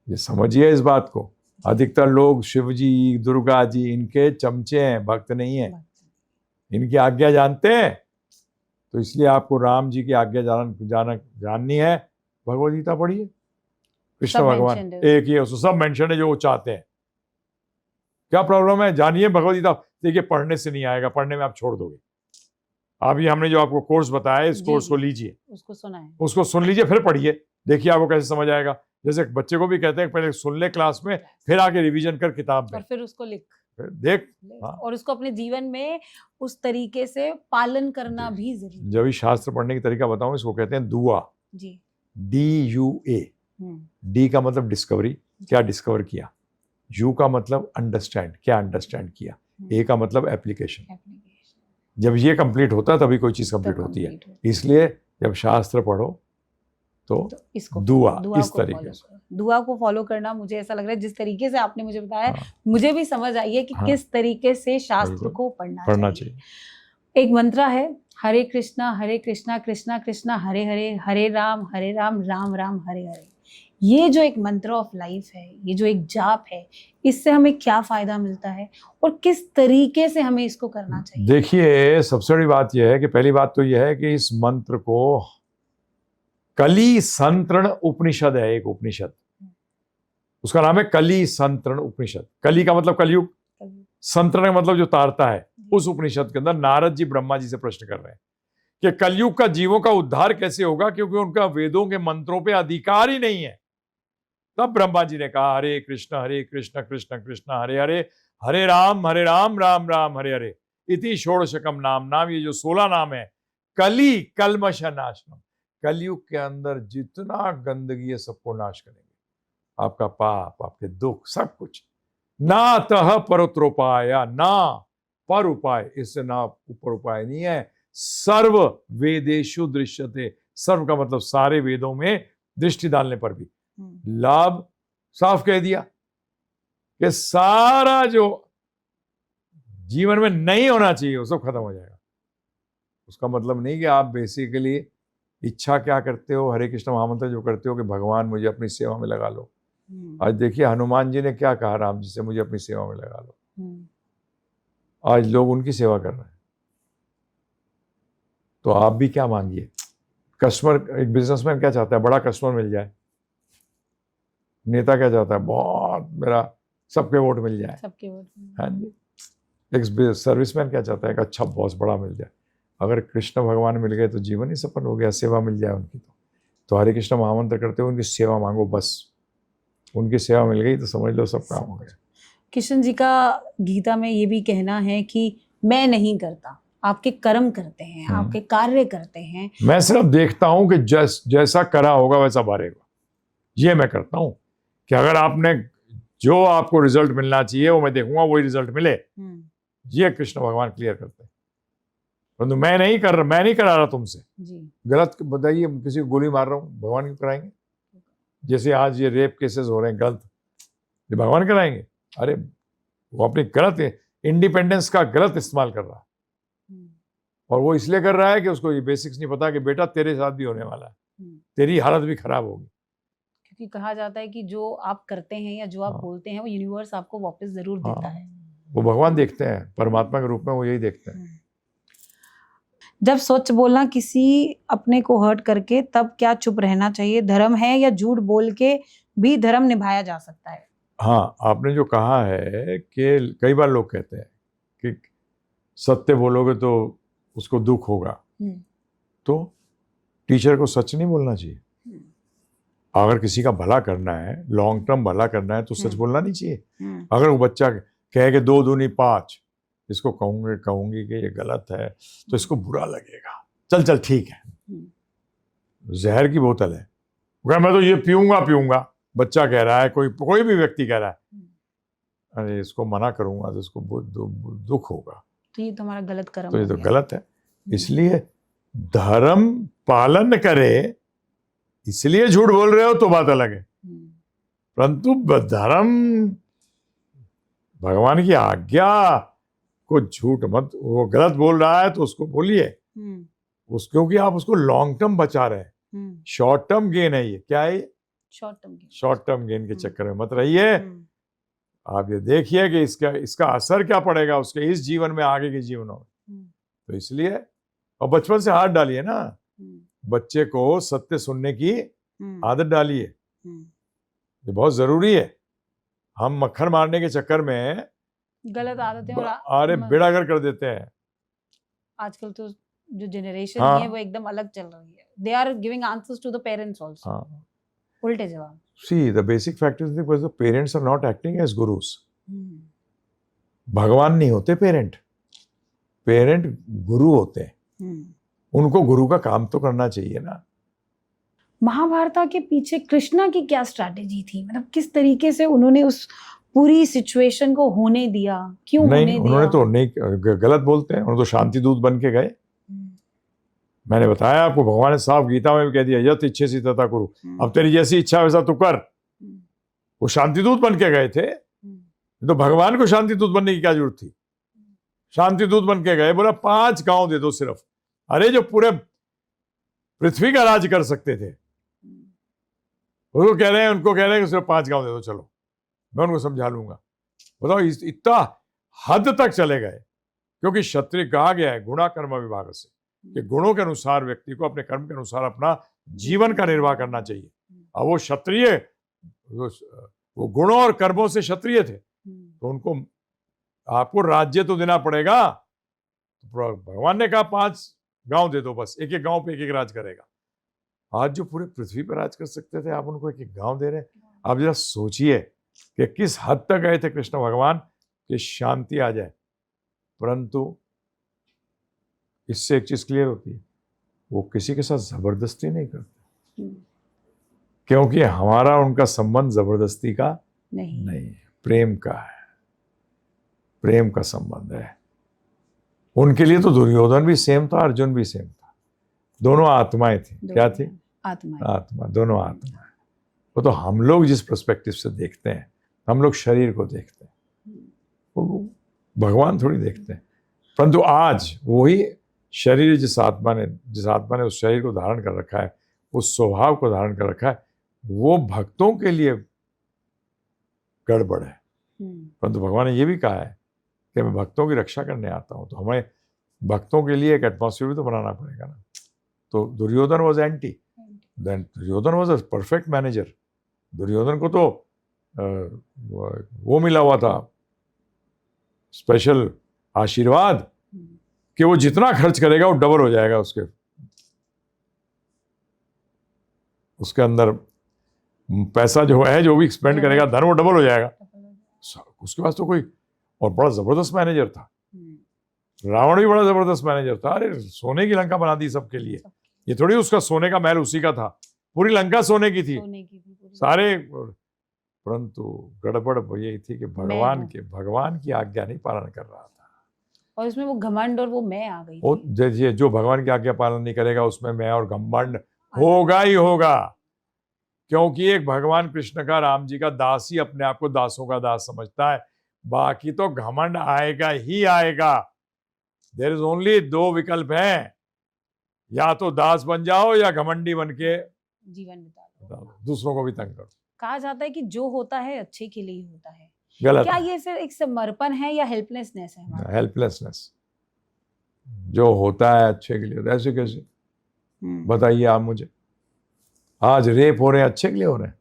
ये समझिए इस बात को। अधिकतर लोग शिव जी, दुर्गा जी, इनके चमचे हैं, भक्त नहीं है। इनकी आज्ञा जानते हैं, तो इसलिए आपको राम जी की आज्ञा जाननी है, भगवद गीता पढ़िए। कृष्ण सब भगवान mentioned है। एक ही है, उसको सब मेंशन है जो वो चाहते हैं। क्या प्रॉब्लम है, जानिए भगवद गीता। देखिए पढ़ने से नहीं आएगा, पढ़ने में आप छोड़ दोगे। आप ये हमने जो आपको कोर्स बताया, इस जी, कोर्स को जी। लीजिए, उसको सुना है। उसको सुन लीजिए, फिर पढ़िए, देखिए आपको कैसे समझ आएगा। जैसे बच्चे को भी कहते हैं पहले सुन ले क्लास में, फिर आके रिवीजन कर किताब में, और फिर उसको लिख फिर देख। हाँ। और उसको अपने जीवन में उस तरीके से पालन करना भी जरूरी जब भी शास्त्र पढ़ने की तरीका बताऊं, इसको कहते हैं दुआ। जी। DUA। डी का मतलब डिस्कवरी, क्या डिस्कवर किया। यू का मतलब अंडरस्टैंड, क्या अंडरस्टैंड किया। ए का मतलब एप्लीकेशन। जब ये कंप्लीट होता है तभी कोई चीज कंप्लीट होती है। इसलिए जब शास्त्र पढ़ो तो इसको दुआ इस को तरीके follow से। करो। दुआ को फॉलो करना, मुझे ऐसा लग रहा है जिस तरीके से आपने मुझे बताया, हाँ। मुझे भी समझ आई है कि हाँ। किस तरीके से शास्त्र बिल्कुल। को पढ़ना चाहिए। चाहिए। एक मंत्र है, हरे कृष्णा कृष्णा कृष्णा हरे हरे, हरे राम राम राम हरे हरे। ये जो एक मंत्र ऑफ लाइफ है, ये जो एक जाप है, इससे हमें क्या फायदा मिलता है और किस तरीके से हमें इसको करना चाहिए? देखिए सबसे बड़ी बात यह है कि पहली बात तो यह है कि इस मंत्र को कली संतरण उपनिषद है, एक उपनिषद, उसका नाम है कली संतरण उपनिषद। कली का मतलब कलयुग, संतरण का मतलब जो तारता है। उस उपनिषद के अंदर नारद जी ब्रह्मा जी से प्रश्न कर रहे हैं कि कलयुग का जीवों का उद्धार कैसे होगा, क्योंकि उनका वेदों के मंत्रों पे अधिकार ही नहीं है। तब ब्रह्मा जी ने कहा हरे कृष्ण कृष्ण कृष्ण हरे हरे, हरे राम राम राम हरे हरे, इति षोडशकम नाम नाम। ये जो 16 नाम है, कली कलमश नाशनम, कलयुग के अंदर जितना गंदगी है सबको नाश करेंगे। आपका पाप, आपके दुख, सब कुछ। ना तह परोत्रोपाय, ना पर उपाय, इससे ना ऊपर उपाय नहीं है। सर्व वेदेषु दृश्यते, सर्व का मतलब सारे वेदों में दृष्टि डालने पर भी लाभ साफ कह दिया कि सारा जो जीवन में नहीं होना चाहिए वो सब खत्म हो जाएगा। उसका मतलब नहीं कि आप बेसिकली इच्छा क्या करते हो, हरे कृष्ण महामंत्र जो करते हो कि भगवान मुझे अपनी सेवा में लगा लो। आज देखिए हनुमान जी ने क्या कहा राम जी से, मुझे अपनी सेवा में लगा लो। आज लोग उनकी सेवा कर रहे हैं। तो आप भी क्या मांगिए। कस्टमर, एक बिजनेसमैन क्या चाहता है, बड़ा कस्टमर मिल जाए। नेता क्या चाहता है, बहुत मेरा सबके वोट मिल जाए। सबके वोट। हाँ जी। एक सर्विसमैन क्या चाहता है, एक अच्छा बॉस बड़ा मिल जाए। अगर कृष्ण भगवान मिल गए तो जीवन ही सफल हो गया, सेवा मिल जाए उनकी। तो हरे कृष्ण महामंत्र करते हो, उनकी सेवा मांगो बस। उनकी सेवा मिल गई तो समझ लो सब काम हो गया। कृष्ण जी का गीता में ये भी कहना है कि मैं नहीं करता, आपके कर्म करते हैं, आपके कार्य करते हैं। मैं सिर्फ देखता हूं कि जैसा करा होगा वैसा भरेगा। ये मैं करता हूं कि अगर आपने जो आपको रिजल्ट मिलना चाहिए वो मैं देखूंगा, वही रिजल्ट मिले। ये कृष्ण भगवान क्लियर करते हैं। परंतु मैं नहीं करा रहा तुमसे जी। गलत बताइए, किसी को गोली मार रहा हूँ, भगवान क्यों कराएंगे? जैसे आज ये रेप केसेस हो रहे हैं गलत, ये भगवान कराएंगे? अरे वो अपनी गलत इंडिपेंडेंस का गलत इस्तेमाल कर रहा है। और वो इसलिए कर रहा है कि उसको ये बेसिक्स नहीं पता कि बेटा तेरे साथ भी होने वाला है, तेरी हालत भी खराब होगी। क्योंकि कहा जाता है कि जो आप करते हैं या जो आप बोलते हैं वो यूनिवर्स आपको वापस जरूर देता है। वो भगवान देखते हैं, परमात्मा के रूप में वो यही देखते हैं। जब सच बोलना किसी अपने को हर्ट करके, तब क्या चुप रहना चाहिए? धर्म है या झूठ बोल के भी धर्म निभाया जा सकता है? हाँ, आपने जो कहा है कि कई बार लोग कहते हैं कि सत्य बोलोगे तो उसको दुख होगा, तो टीचर को सच नहीं बोलना चाहिए। अगर किसी का भला करना है, लॉन्ग टर्म भला करना है, तो सच बोलना नहीं चाहिए। अगर वो बच्चा कहे कि 2 दूनी 5, इसको कहूंगी कि ये गलत है तो इसको बुरा लगेगा। चल ठीक है, जहर की बोतल है, मैं तो ये पीऊंगा, बच्चा कह रहा है, कोई भी व्यक्ति कह रहा है, अरे इसको मना करूंगा तो इसको दुख होगा, तो ये तुम्हारा गलत कर्म, तो ये तो गलत है। इसलिए धर्म पालन करे, इसलिए झूठ बोल रहे हो तो बात अलग है, परंतु धर्म भगवान की आज्ञा को झूठ मत, वो गलत बोल रहा है तो उसको बोलिए, क्योंकि आप उसको लॉन्ग टर्म बचा रहे हैं। शॉर्ट टर्म गेन है ये, क्या है? शॉर्ट टर्म गेन के चक्कर में मत रहिए। आप ये देखिए कि इसका असर क्या पड़ेगा उसके इस जीवन में, आगे के जीवनों में। तो इसलिए, और बचपन से हाथ डालिए ना, बच्चे को सत्य सुनने की आदत डालिए, ये बहुत जरूरी है। हम मक्खन मारने के चक्कर में गलत आदतें और अरे बेड़ागर कर देते हैं। आजकल तो जो जनरेशन हाँ। है वो एकदम अलग चल रही है। They are giving answers to the parents also. हाँ। उल्टे जवाब। See, the basic fact is because the parents are not acting as gurus. भगवान नहीं होते पेरेंट, पेरेंट गुरु होते हैं। उनको गुरु का काम तो करना चाहिए ना। महाभारत के पीछे कृष्णा की क्या स्ट्रैटेजी थी? मतलब किस तरीके से उन्होंने उस पूरी सिचुएशन को होने दिया? क्यों नहीं, होने उन्होंने दिया? तो नहीं, गलत बोलते हैं, उन्होंने तो शांति दूत बन के गए। मैंने बताया आपको, भगवान ने साफ गीता में भी कह दिया, यत इच्छेसी तथा कुरु, अब तेरी जैसी इच्छा वैसा तू कर। वो शांति दूत बन के गए थे, तो भगवान को शांति दूत बनने की क्या जरूरत थी? शांति दूत बन के गए, बोला 5 गांव दे दो सिर्फ। अरे जो पूरे पृथ्वी का राज कर सकते थे, वो कह रहे हैं, उनको कह रहे हैं कि सिर्फ 5 गांव दे दो, चलो मैं उनको समझा लूंगा। बताओ, इतना हद तक चले गए, क्योंकि क्षत्रिय कहा गया है गुणा कर्म विभाग से, कि गुणों के अनुसार व्यक्ति को अपने कर्म के अनुसार अपना जीवन का निर्वाह करना चाहिए। अब वो क्षत्रिय, वो गुणों और कर्मों से क्षत्रिय थे, तो उनको आपको राज्य तो देना पड़ेगा। तो भगवान ने कहा 5 गांव दे दो, बस एक एक गांव पे एक एक राज करेगा। आज जो पूरे पृथ्वी पर राज कर सकते थे, आप उनको एक एक गांव दे रहे हैं। आप जरा सोचिए कि किस हद तक गए थे कृष्ण भगवान कि शांति आ जाए। परंतु इससे एक चीज क्लियर होती है, वो किसी के साथ जबरदस्ती नहीं करते, क्योंकि हमारा उनका संबंध जबरदस्ती का नहीं है, प्रेम का है, प्रेम का संबंध है। उनके लिए तो दुर्योधन भी सेम था, अर्जुन भी सेम था, दोनों आत्माएं थी। क्या थी? आत्मा, दोनों आत्मा। वो तो हम लोग जिस पर्सपेक्टिव से देखते हैं, हम लोग शरीर को देखते हैं, वो भगवान थोड़ी देखते हैं। परंतु आज वही शरीर जिस आत्मा ने उस शरीर को धारण कर रखा है, उस स्वभाव को धारण कर रखा है, वो भक्तों के लिए गड़बड़ है। परंतु भगवान ने ये भी कहा है कि मैं भक्तों की रक्षा करने आता हूं, तो हमें भक्तों के लिए एक एटमॉस्फेयर भी तो बनाना पड़ेगा ना। तो Duryodhan was anti, then Duryodhan was a perfect manager. Duryodhan को तो वो मिला हुआ था स्पेशल आशीर्वाद कि वो जितना खर्च करेगा वो डबल हो जाएगा, उसके अंदर पैसा जो है, जो भी स्पेंड करेगा धन, वो डबल हो जाएगा। उसके पास तो कोई, और बड़ा जबरदस्त मैनेजर था। रावण भी बड़ा जबरदस्त मैनेजर था। अरे सोने की लंका बना दी सबके लिए, ये थोड़ी उसका सोने का महल उसी का था, पूरी लंका सोने की थी सारे। परंतु गड़बड़ यही थी कि भगवान की आज्ञा नहीं पालन कर रहा था, और इसमें वो घमंड और वो मैं आ गई। जो भगवान की आज्ञा पालन नहीं करेगा, उसमें मैं और घमंड होगा ही होगा। क्योंकि एक भगवान कृष्ण का, राम जी का दास ही अपने आप को दासों का दास समझता है, बाकी तो घमंड आएगा ही आएगा। देयर इज ओनली 2 विकल्प हैं, या तो दास बन जाओ या घमंडी बन के जीवन बिता लो, दूसरों को भी तंग करो। कहा जाता है कि जो होता है अच्छे के लिए ही होता है। गलत क्या है। ये फिर एक समर्पण है या हेल्पलेसनेस है हमारा? हेल्पलेसनेस। जो होता है अच्छे के लिए होता है। ऐसे कैसे? बताइए आप मुझे। आज रेप हो रहे हैं, अच्छे के लिए हो रहे हैं?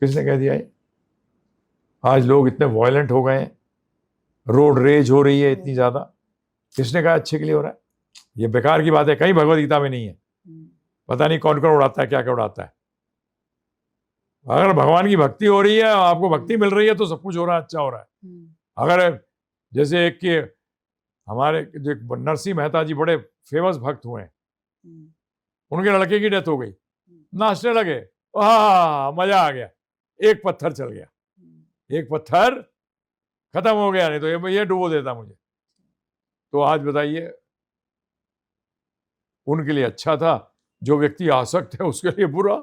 किसने कह दिया है? आज लोग इतने वायलेंट हो गए हैं, रोड रेज हो रही है इतनी ज्यादा, किसने कहा अच्छे के लिए हो रहा है? ये बेकार की बात है, कहीं भगवद गीता में नहीं है। पता नहीं कौन कौन उड़ाता है, क्या क्या उड़ाता है। अगर भगवान की भक्ति हो रही है, आपको भक्ति मिल रही है, तो सब कुछ हो रहा है, अच्छा हो रहा है। अगर जैसे एक के हमारे जो नरसिंह मेहता जी बड़े फेमस भक्त हुए हैं, उनके लड़के की डेथ हो गई, नाचने लगे, मजा आ गया, एक पत्थर चल गया, एक पत्थर खत्म हो गया, नहीं तो ये डुबो देता मुझे। तो आज बताइए, उनके लिए अच्छा था, जो व्यक्ति आसक्त है उसके लिए बुरा।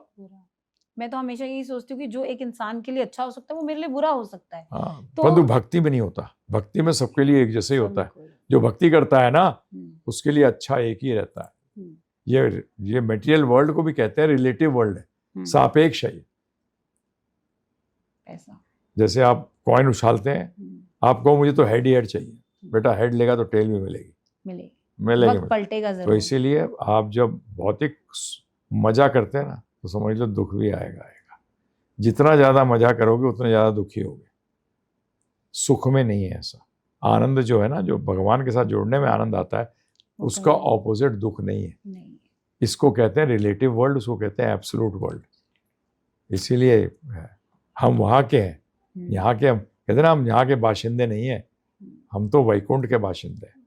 मैं तो हमेशा यही सोचती हूँ कि जो एक इंसान के लिए अच्छा हो सकता है, वो मेरे लिए बुरा हो सकता है। तो परंतु भक्ति में नहीं होता, भक्ति में सबके लिए एक जैसे ही होता है। जो भक्ति करता है ना, उसके लिए अच्छा एक ही रहता है। ये मटेरियल वर्ल्ड को भी कहते हैं रिलेटिव वर्ल्ड है, सापेक्ष है। ऐसा जैसे आप कॉइन उछालते हैं, आप कहो मुझे तो हेड ही हेड चाहिए, बेटा हेड लेगा तो टेल भी मिलेगी। मिलेंगे वक्त पलटेगा तो जरूर। इसीलिए आप जब भौतिक मजा करते हैं ना तो समझ लो दुख भी आएगा। जितना ज्यादा मजा करोगे उतने ज्यादा दुखी होगे। सुख में नहीं है ऐसा। आनंद जो है ना, जो भगवान के साथ जोड़ने में आनंद आता है, उसका ऑपोजिट दुख नहीं है। नहीं। इसको कहते हैं रिलेटिव वर्ल्ड, उसको कहते हैं एब्सोल्यूट वर्ल्ड। इसीलिए हम वहाँ के हैं, यहाँ के, हम कहते हैं ना, हम यहाँ के बाशिंदे नहीं हैं, हम तो वैकुंठ के बाशिंदे हैं।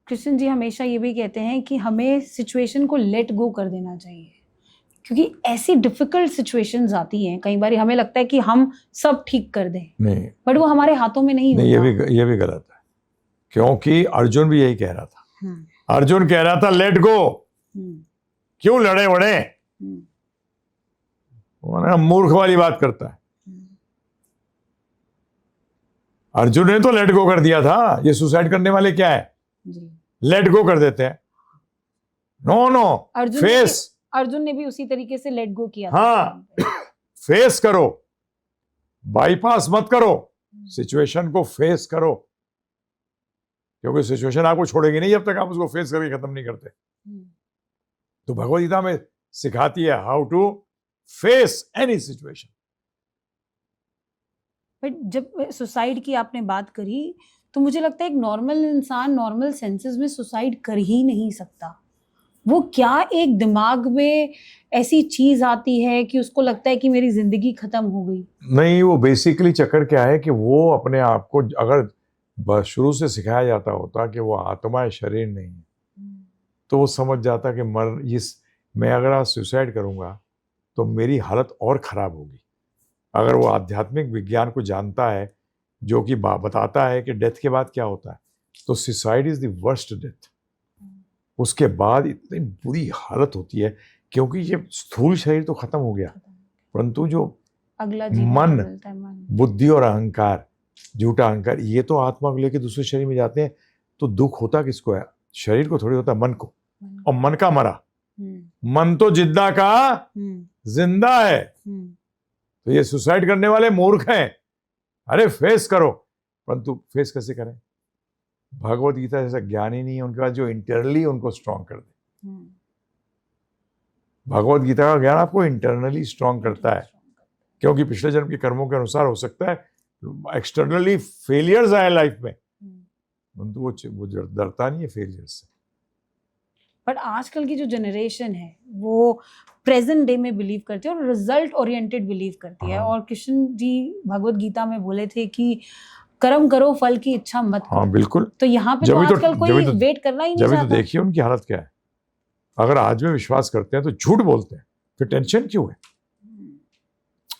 कृष्ण जी हमेशा ये भी कहते हैं कि हमें सिचुएशन को लेट गो कर देना चाहिए, क्योंकि ऐसी डिफिकल्ट सिचुएशंस आती हैं कई बार हमें लगता है कि हम सब ठीक कर दें, नहीं, बट वो हमारे हाथों में नहीं होता। ये भी गलत है, क्योंकि अर्जुन भी यही कह रहा था। अर्जुन कह रहा था लेट गो, क्यों लड़े वड़े, मूर्ख वाली बात करता है। अर्जुन ने तो लेट गो कर दिया था। ये सुसाइड करने वाले क्या है, लेट गो कर देते हैं। No face. अर्जुन ने भी उसी तरीके से लेट गो किया। हाँ, फेस करो, बाईपास मत करो, सिचुएशन को फेस करो, क्योंकि सिचुएशन आपको छोड़ेगी नहीं जब तक आप उसको फेस करके खत्म नहीं करते। तो भगवद गीता में सिखाती है how to face any situation. But जब सुसाइड की आपने बात करी तो मुझे लगता है एक नॉर्मल इंसान नॉर्मल सेंसेस में सुसाइड कर ही नहीं सकता। वो क्या एक दिमाग में ऐसी चीज आती है कि उसको लगता है कि मेरी जिंदगी खत्म हो गई। नहीं, वो बेसिकली चक्कर क्या है कि वो अपने आप को, अगर शुरू से सिखाया जाता होता कि वो आत्मा है, शरीर नहीं है, तो वो समझ जाता कि मैं अगर आज सुसाइड करूंगा तो मेरी हालत और खराब होगी। अगर वो आध्यात्मिक विज्ञान को जानता है, जो कि बताता है कि डेथ के बाद क्या होता है, तो suicide is the worst death. उसके बाद इतनी बुरी हालत होती है, क्योंकि ये स्थूल शरीर तो खत्म हो गया, परंतु जो अगला मन, बुद्धि और अहंकार, झूठा अहंकार, ये तो आत्मा को लेकर दूसरे शरीर में जाते हैं। तो दुख होता किसको है, शरीर को थोड़ी होता है, मन को। और मन का मरा, मन तो जिद्दा का जिंदा है। तो ये सुसाइड करने वाले मूर्ख हैं। अरे फेस करो, परंतु फेस कैसे करें? भगवत गीता जैसा ज्ञान ही नहीं है उनके पास जो इंटरनली उनको स्ट्रांग कर दे। भगवत गीता का ज्ञान आपको इंटरनली स्ट्रांग करता है, क्योंकि पिछले जन्म के कर्मों के अनुसार हो सकता है एक्सटर्नली फेलियर्स आए लाइफ में, परंतु वो डरता नहीं है फेलियर से। बट आजकल की जो जनरेशन है वो प्रेजेंट डे में बिलीव करती है और रिजल्ट ओरिएंटेड बिलीव करती है। और कृष्ण जी भगवत गीता में बोले थे कि कर्म करो, फल की इच्छा मत करो। हाँ बिल्कुल। तो यहाँ पे तो आजकल कोई वेट करना ही नहीं चाहता। तो देखिए उनकी हालत क्या है। अगर आज में विश्वास करते हैं तो झूठ बोलते हैं, फिर टेंशन क्यों है?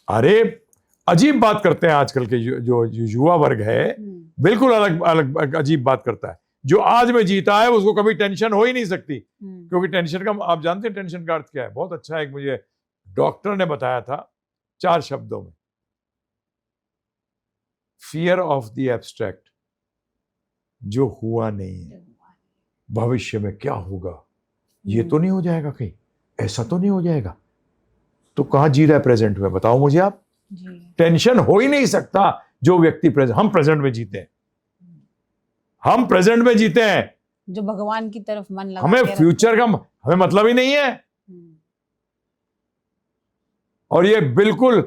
अरे अजीब बात करते हैं आजकल के जो युवा वर्ग है, बिल्कुल अलग अजीब बात करता है। जो आज में जीता है उसको कभी टेंशन हो ही नहीं सकती, क्योंकि टेंशन का, आप जानते हैं टेंशन का अर्थ क्या है? बहुत अच्छा एक मुझे डॉक्टर ने बताया था 4 शब्दों में, फियर ऑफ द एब्स्ट्रैक्ट, जो हुआ नहीं है, भविष्य में क्या होगा, ये तो नहीं हो जाएगा, कहीं ऐसा तो नहीं हो जाएगा, तो कहां जी रहा है प्रेजेंट में? बताओ मुझे आप। टेंशन हो ही नहीं सकता जो व्यक्ति हम प्रेजेंट में जीते हैं, हम प्रेजेंट में जीते हैं, जो भगवान की तरफ मन लगा, हमें फ्यूचर का हमें मतलब ही नहीं है। और ये बिल्कुल,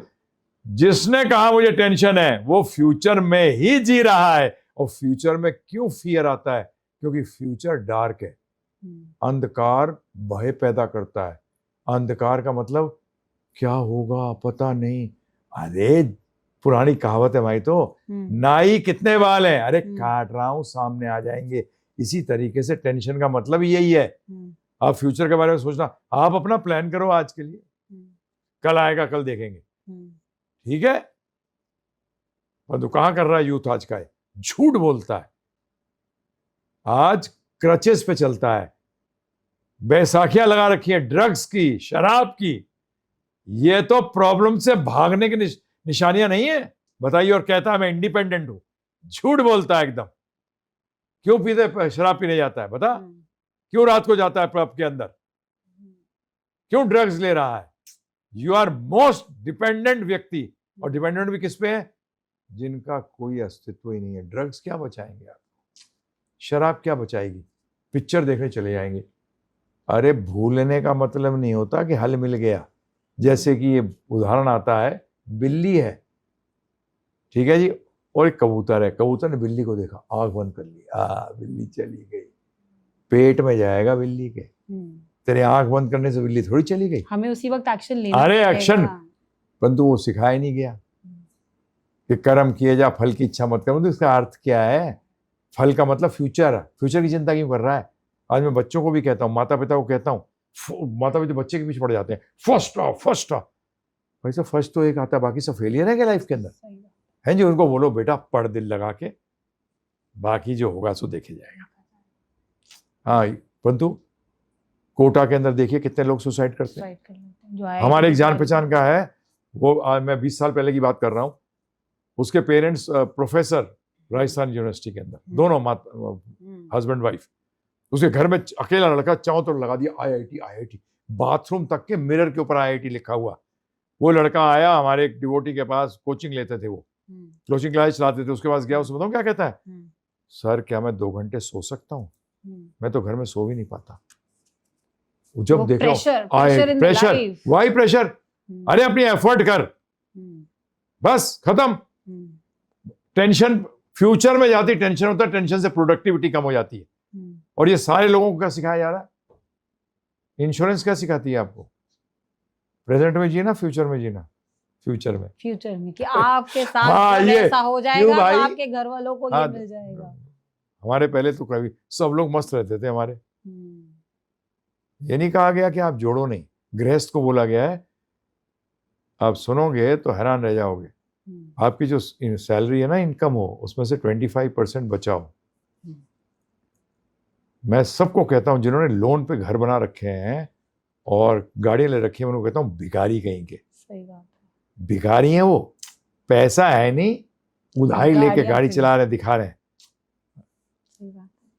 जिसने कहा मुझे टेंशन है वो फ्यूचर में ही जी रहा है। और फ्यूचर में क्यों फियर आता है? क्योंकि फ्यूचर डार्क है, अंधकार भय पैदा करता है। अंधकार का मतलब क्या होगा पता नहीं। अरे पुरानी कहावत है भाई, तो नाई कितने बाल हैं, अरे काट रहा हूं सामने आ जाएंगे। इसी तरीके से टेंशन का मतलब यही है। आप फ्यूचर के बारे में सोचना, आप अपना प्लान करो आज के लिए, कल आएगा कल देखेंगे, ठीक है? परंतु कहां कर रहा है यूथ आज का है? झूठ बोलता है, आज क्रचेस पे चलता है, बैसाखियां लगा रखी है ड्रग्स की, शराब की। ये तो प्रॉब्लम से भागने की निशानियां नहीं है, बताइए। और कहता है मैं इंडिपेंडेंट हूं, झूठ बोलता है एकदम। क्यों शराब पीने जाता है बता? क्यों रात को जाता है पब के अंदर? क्यों ड्रग्स ले रहा है? यू आर मोस्ट डिपेंडेंट व्यक्ति। और डिपेंडेंट भी किस पे है? जिनका कोई अस्तित्व ही नहीं है। ड्रग्स क्या बचाएंगे आप? शराब क्या बचाएगी, पिक्चर देखने चले जाएंगे। अरे भूलने का मतलब नहीं होता कि हल मिल गया। जैसे कि ये उदाहरण आता है, बिल्ली है, ठीक है जी, और एक कबूतर है। कबूतर ने बिल्ली को देखा, आंख बंद कर ली, बिल्ली चली गई। पेट में जाएगा बिल्ली के, तेरे आंख बंद करने से बिल्ली थोड़ी चली गई। हमें उसी वक्त एक्शन लेना अरे पड़ेगा। एक्शन, परंतु वो सिखाया नहीं गया कि कर्म किए जा फल की इच्छा मत कर। तो इसका अर्थ क्या है? फल का मतलब फ्यूचर है। फ्यूचर की चिंता क्यों कर रहा है? आज मैं बच्चों को भी कहता हूँ, माता पिता को कहता हूँ, माता पिता बच्चे के पीछे पड़ जाते हैं, फर्स्ट आ फर्स्ट आ। भाई साहब फर्स्ट तो एक आता है, बाकी सब फेलियर है क्या लाइफ के अंदर? है जी, उनको बोलो बेटा पढ़ दिल लगा के, बाकी जो होगा सो देखे जाएगा। हाँ, परंतु कोटा के अंदर देखिए कितने लोग सुसाइड करते हैं। हमारे एक जान पहचान का है, वो मैं 20 साल पहले की बात कर रहा हूँ। उसके पेरेंट्स प्रोफेसर राजस्थान यूनिवर्सिटी के अंदर, दोनों हस्बैंड वाइफ। उसके घर में अकेला लड़का, चारों तरफ लगा दिया IIT IIT, बाथरूम तक के मिरर के ऊपर IIT लिखा हुआ। वो लड़का आया हमारे एक डिवोटी के पास, कोचिंग लेते थे, वो कोचिंग क्लास चलाते थे, उसके पास गया। उसको बताऊं क्या कहता है? सर क्या मैं 2 घंटे सो सकता हूँ? मैं तो घर में सो भी नहीं पाता। जब देख प्रेशर, वाई प्रेशर? अरे अपनी एफर्ट कर, बस खत्म। टेंशन फ्यूचर में जाती, टेंशन होता है, टेंशन से प्रोडक्टिविटी कम हो जाती है। और ये सारे लोगों को क्या सिखाया जा रहा है? इंश्योरेंस क्या सिखाती है आपको? प्रेजेंट में जीना, फ्यूचर में जीना। फ्यूचर में कि आपके साथ ऐसा हो जाएगा तो आपके घर वालों को ये मिल जाएगा। हमारे पहले तो कभी सब लोग मस्त रहते थे हमारे। ये नहीं कहा गया कि आप जोड़ो नहीं। गृहस्थ को बोला गया है, आप सुनोगे तो हैरान रह जाओगे। आपकी जो सैलरी है ना, इनकम हो, उसमें से 25% बचाओ। मैं सबको कहता हूं जिन्होंने लोन पे घर बना रखे हैं और गाड़ियां ले रखी हैं, मैं उनको कहता हूं भिखारी कहीं के। सही बात है, भिखारी हैं वो। पैसा है नहीं, उधारी लेके गाड़ी चला रहे, दिखा रहे हैं। सही बात है।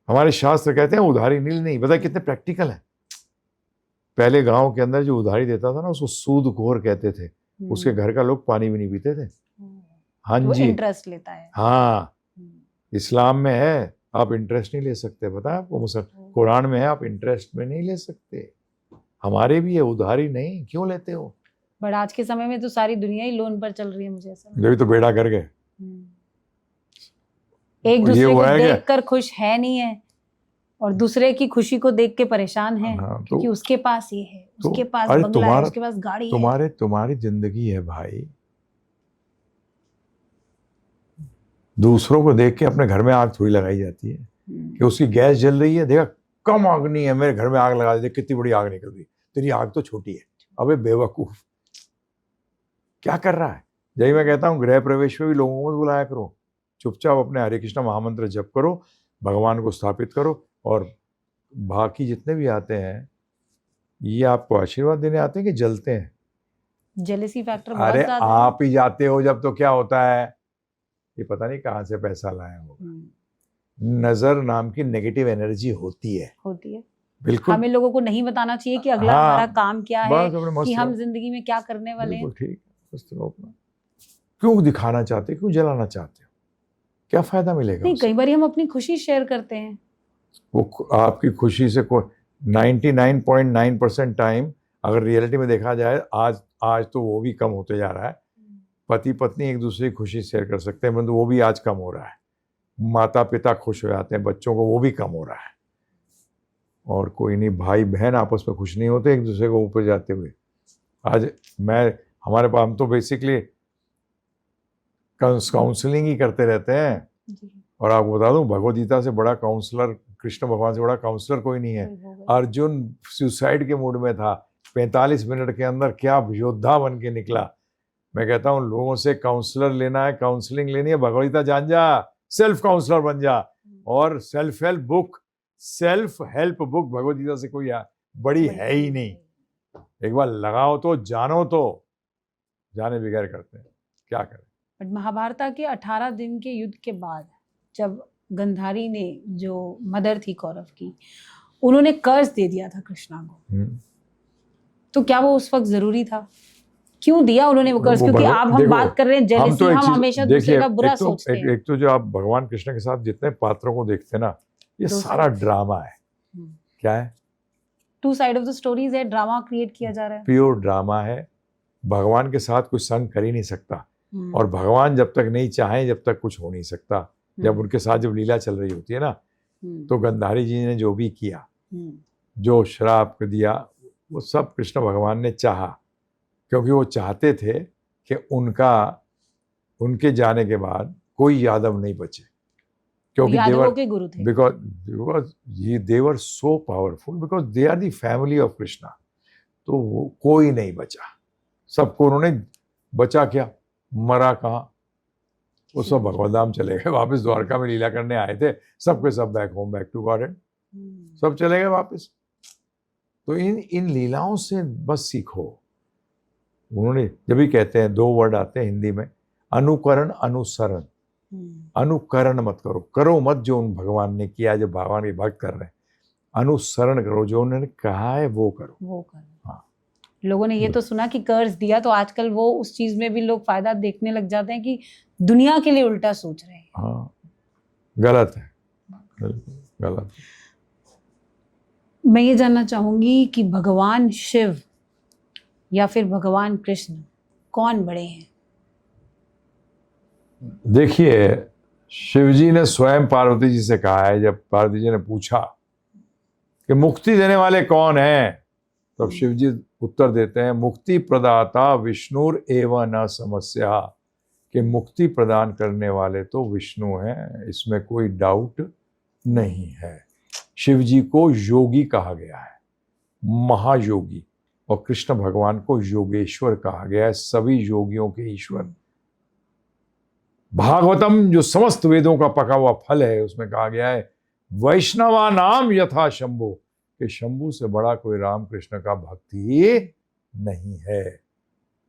हमारे शास्त्र कहते हैं उधारी नील नहीं। बताए कितने प्रैक्टिकल है। पहले गांव के अंदर जो उधारी देता था ना, उसको सूदखोर कहते थे। उसके घर का लोग पानी भी नहीं पीते थे। हाँ जी, इंटरेस्ट लेता है। हाँ, इस्लाम में है आप इंटरेस्ट नहीं ले सकते, पता है आपको? मुसलमान कुरान में है आप इंटरेस्ट में नहीं ले सकते। हमारे भी है, उधारी नहीं, क्यों लेते हो? बट आज के समय में तो सारी दुनिया ही लोन पर चल रही है, मुझे ऐसा लगता है। तो बेड़ा कर गए, एक दूसरे को देखकर खुश है नहीं है, और दूसरे की खुशी को देख के परेशान है। हाँ, क्योंकि उसके पास ये है, उसके पास बंगला है, उसके पास गाड़ी है। तुम्हारी जिंदगी है भाई। दूसरों को देख के अपने घर में आग थोड़ी लगाई जाती है कि उसकी गैस जल रही है, देखा कम आग नहीं है, मेरे घर में आग लगा दे, कितनी बड़ी आग निकल रही, तेरी आग तो छोटी है। अबे बेवकूफ, क्या कर रहा है? यही मैं कहता हूँ, गृह प्रवेश में भी लोगों को बुलाया करो, चुपचाप अपने हरे कृष्ण महामंत्र जप करो, भगवान को स्थापित करो, और बाकी जितने भी आते हैं ये आपको आशीर्वाद देने आते हैं कि जलते हैं? जेलेसी फैक्टर बहुत ज्यादा है। अरे आप ही जाते हो जब, तो क्या होता है? ये पता नहीं कहाँ से पैसा लाया होगा। नजर नाम की नेगेटिव एनर्जी होती है बिल्कुल। हमें लोगों को नहीं बताना चाहिए कि अगला हमारा काम क्या है, कि हम जिंदगी में क्या करने वाले हैं। ठीक, क्यों दिखाना चाहते, क्यों जलाना चाहते हो? क्या फायदा मिलेगा? नहीं, कई बार हम अपनी खुशी शेयर करते हैं। वो आपकी खुशी से कोई 99.9% टाइम अगर रियलिटी में देखा जाए, आज तो वो भी कम होते जा रहा है। पति पत्नी एक दूसरे की खुशी शेयर कर सकते हैं, परंतु वो भी आज कम हो रहा है। माता पिता खुश हो जाते हैं बच्चों को, वो भी कम हो रहा है। और कोई नहीं, भाई बहन आपस में खुश नहीं होते एक दूसरे को ऊपर जाते हुए। आज हमारे पास, हम तो बेसिकली काउंसलिंग ही करते रहते हैं। और आपको बता दूं, भगवद गीता से बड़ा काउंसलर, कृष्ण भगवान से बड़ा काउंसलर कोई नहीं है। अर्जुन सुसाइड के मूड में था, 45 मिनट के अंदर क्या योद्धा बन के निकला। मैं कहता हूँ लोगों से काउंसलर लेना है, काउंसलिंग लेनी है, भगवद गीता जान जा, सेल्फ काउंसलर बन जा। और self help book Bhagavad Gita से कोई बड़ी है ही नहीं। एक बार लगाओ तो जानो, तो जाने बगैर करते हैं, क्या करें। बट महाभारत के 18 दिन के युद्ध के बाद जब गंधारी ने, जो मदर थी कौरव की, उन्होंने कर्ज दे दिया था कृष्णा को, तो क्या वो उस वक्त जरूरी था? क्यों दिया उन्होंने वो कर्ज? वो क्योंकि भगवान- आप हम देखो, बात कर रहे हैं जेलेसी, हम हमेशा दूसरे का बुरा सोचते हैं। एक तो जो आप भगवान कृष्ण के साथ जितने पात्रों को देखते हैं ना, ये दो सारा sides। ड्रामा है। क्या है? Two side of the stories है, ड्रामा क्रिएट किया जा रहा है। प्योर ड्रामा है। भगवान के साथ कुछ संग कर ही नहीं सकता, और भगवान जब तक नहीं चाहे जब तक कुछ हो नहीं सकता। जब उनके साथ जब लीला चल रही होती है ना, तो गंधारी जी ने जो भी किया, जो श्राप दिया, वो सब कृष्ण भगवान ने चाहा, क्योंकि वो चाहते थे कि उनके जाने के बाद कोई यादव नहीं बचे, क्योंकि यादवों के गुरु थे। Because they were so powerful, because they are the family of Krishna. तो वो कोई नहीं बचा, सबको उन्होंने बचा क्या, मरा कहाँ, वो सब भगवत धाम चले गए वापस। द्वारका में लीला करने आए थे, सबके सब back home, back to God, सब चले गए वापस। तो इन लीलाओं से बस सीखो। उन्होंने जब भी कहते हैं, दो वर्ड आते हैं हिंदी में, अनुकरण अनुसरण। अनुकरण मत करो, करो मत जो उन भगवान ने किया, जो भगवान के भक्त कर रहे हैं। अनुसरण करो, जो उन्होंने कहा है वो करो। हाँ, लोगों ने ये तो सुना कि कर्ज दिया, तो आजकल वो उस चीज में भी लोग फायदा देखने लग जाते हैं कि दुनिया के लिए उल्टा सोच रहे हैं। हाँ, गलत है, गलत। मैं ये जानना चाहूंगी कि भगवान शिव या फिर भगवान कृष्ण कौन बड़े हैं? देखिए, शिवजी ने स्वयं पार्वती जी से कहा है, जब पार्वती जी ने पूछा कि मुक्ति देने वाले कौन हैं, तब शिवजी उत्तर देते हैं, मुक्ति प्रदाता विष्णुर एवं न समस्या, कि मुक्ति प्रदान करने वाले तो विष्णु हैं, इसमें कोई डाउट नहीं है। शिवजी को योगी कहा गया है, महायोगी, और कृष्ण भगवान को योगेश्वर कहा गया है, सभी योगियों के ईश्वर। भागवतम जो समस्त वेदों का पका हुआ फल है, उसमें कहा गया है, वैष्णवा नाम यथा शंभु, कि शंभु से बड़ा कोई राम कृष्ण का भक्त ही नहीं है।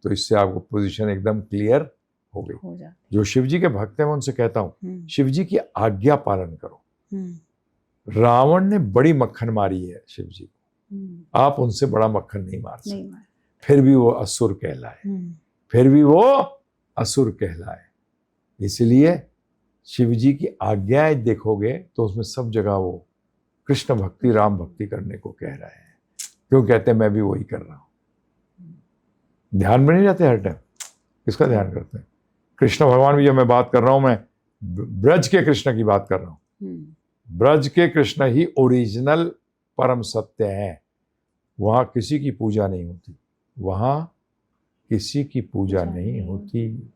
तो इससे आपको पोजीशन एकदम क्लियर हो गई। जो शिवजी के भक्त हैं, मैं उनसे कहता हूं, शिवजी की आज्ञा पालन करो। रावण ने बड़ी मक्खन मारी है शिवजी को, आप उनसे बड़ा मक्खन नहीं मार सकते, फिर भी वो असुर कहलाए, इसलिए शिवजी की आज्ञाएं देखोगे तो उसमें सब जगह वो कृष्ण भक्ति, राम भक्ति करने को कह रहे हैं। क्यों कहते हैं? मैं भी वही कर रहा हूं। ध्यान में नहीं रहते हर टाइम, किसका ध्यान करते हैं? कृष्ण भगवान भी, जब मैं बात कर रहा हूं, मैं ब्रज के कृष्ण की बात कर रहा हूं। ब्रज के कृष्ण ही ओरिजिनल परम सत्य हैं। वहां किसी की पूजा नहीं होती, वहां किसी की पूजा नहीं होती।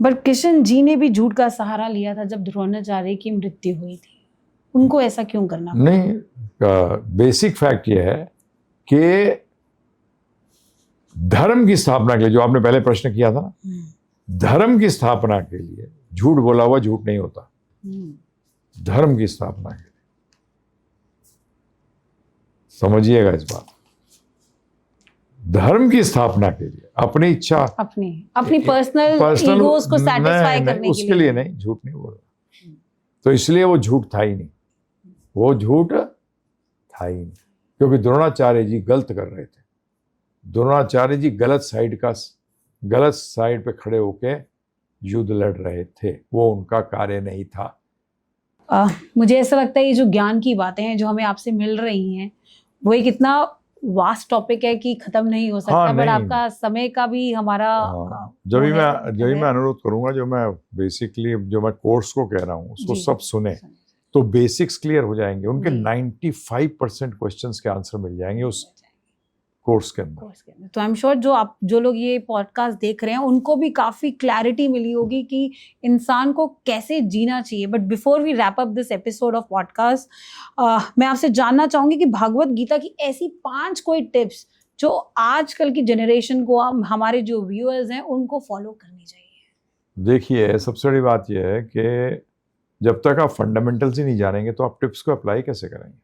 बट कृष्ण जी ने भी झूठ का सहारा लिया था जब द्रोणाचार्य की मृत्यु हुई थी, उनको ऐसा क्यों करना पड़ा? नहीं, बेसिक फैक्ट ये है कि धर्म की स्थापना के लिए, जो आपने पहले प्रश्न किया था, धर्म की स्थापना के लिए झूठ बोला हुआ झूठ नहीं होता। धर्म की स्थापना के लिए, समझिएगा इस बात, धर्म की स्थापना के लिए अपनी इच्छा, अपनी पर्सनल ईगोस को सैटिस्फाई करने उसके लिए नहीं, झूठ नहीं बोल रहा। तो इसलिए वो झूठ था ही नहीं, क्योंकि द्रोणाचार्य जी गलत कर रहे थे। द्रोणाचार्य जी गलत साइड पे खड़े होके युद्ध लड़ रहे थे, वो उनका कार्य नहीं था। मुझे ऐसा लगता है ये जो ज्ञान की बातें हैं जो हमें आपसे मिल रही हैं, वो एक इतना वास्ट टॉपिक है कि खत्म नहीं हो सकता। बट आपका समय का भी हमारा जब मैं अनुरोध करूंगा, जो मैं बेसिकली जो मैं कोर्स को कह रहा हूँ उसको सब सुने, तो बेसिक्स क्लियर हो जाएंगे, उनके 95% क्वेश्चंस के आंसर मिल जाएंगे उस कोर्स के अंदर। तो आई एम श्योर जो लोग ये पॉडकास्ट देख रहे हैं उनको भी काफी क्लैरिटी मिली होगी कि इंसान को कैसे जीना चाहिए। But before we wrap up this episode of podcast, मैं आपसे जानना चाहूंगी कि भागवत गीता की ऐसी 5 कोई टिप्स जो आजकल की जनरेशन को, हमारे जो व्यूअर्स हैं, उनको फॉलो करनी चाहिए। देखिए, सबसे बड़ी बात यह है कि जब तक आप फंडामेंटल्स ही नहीं जानेंगे तो आप टिप्स को अप्लाई कैसे करेंगे।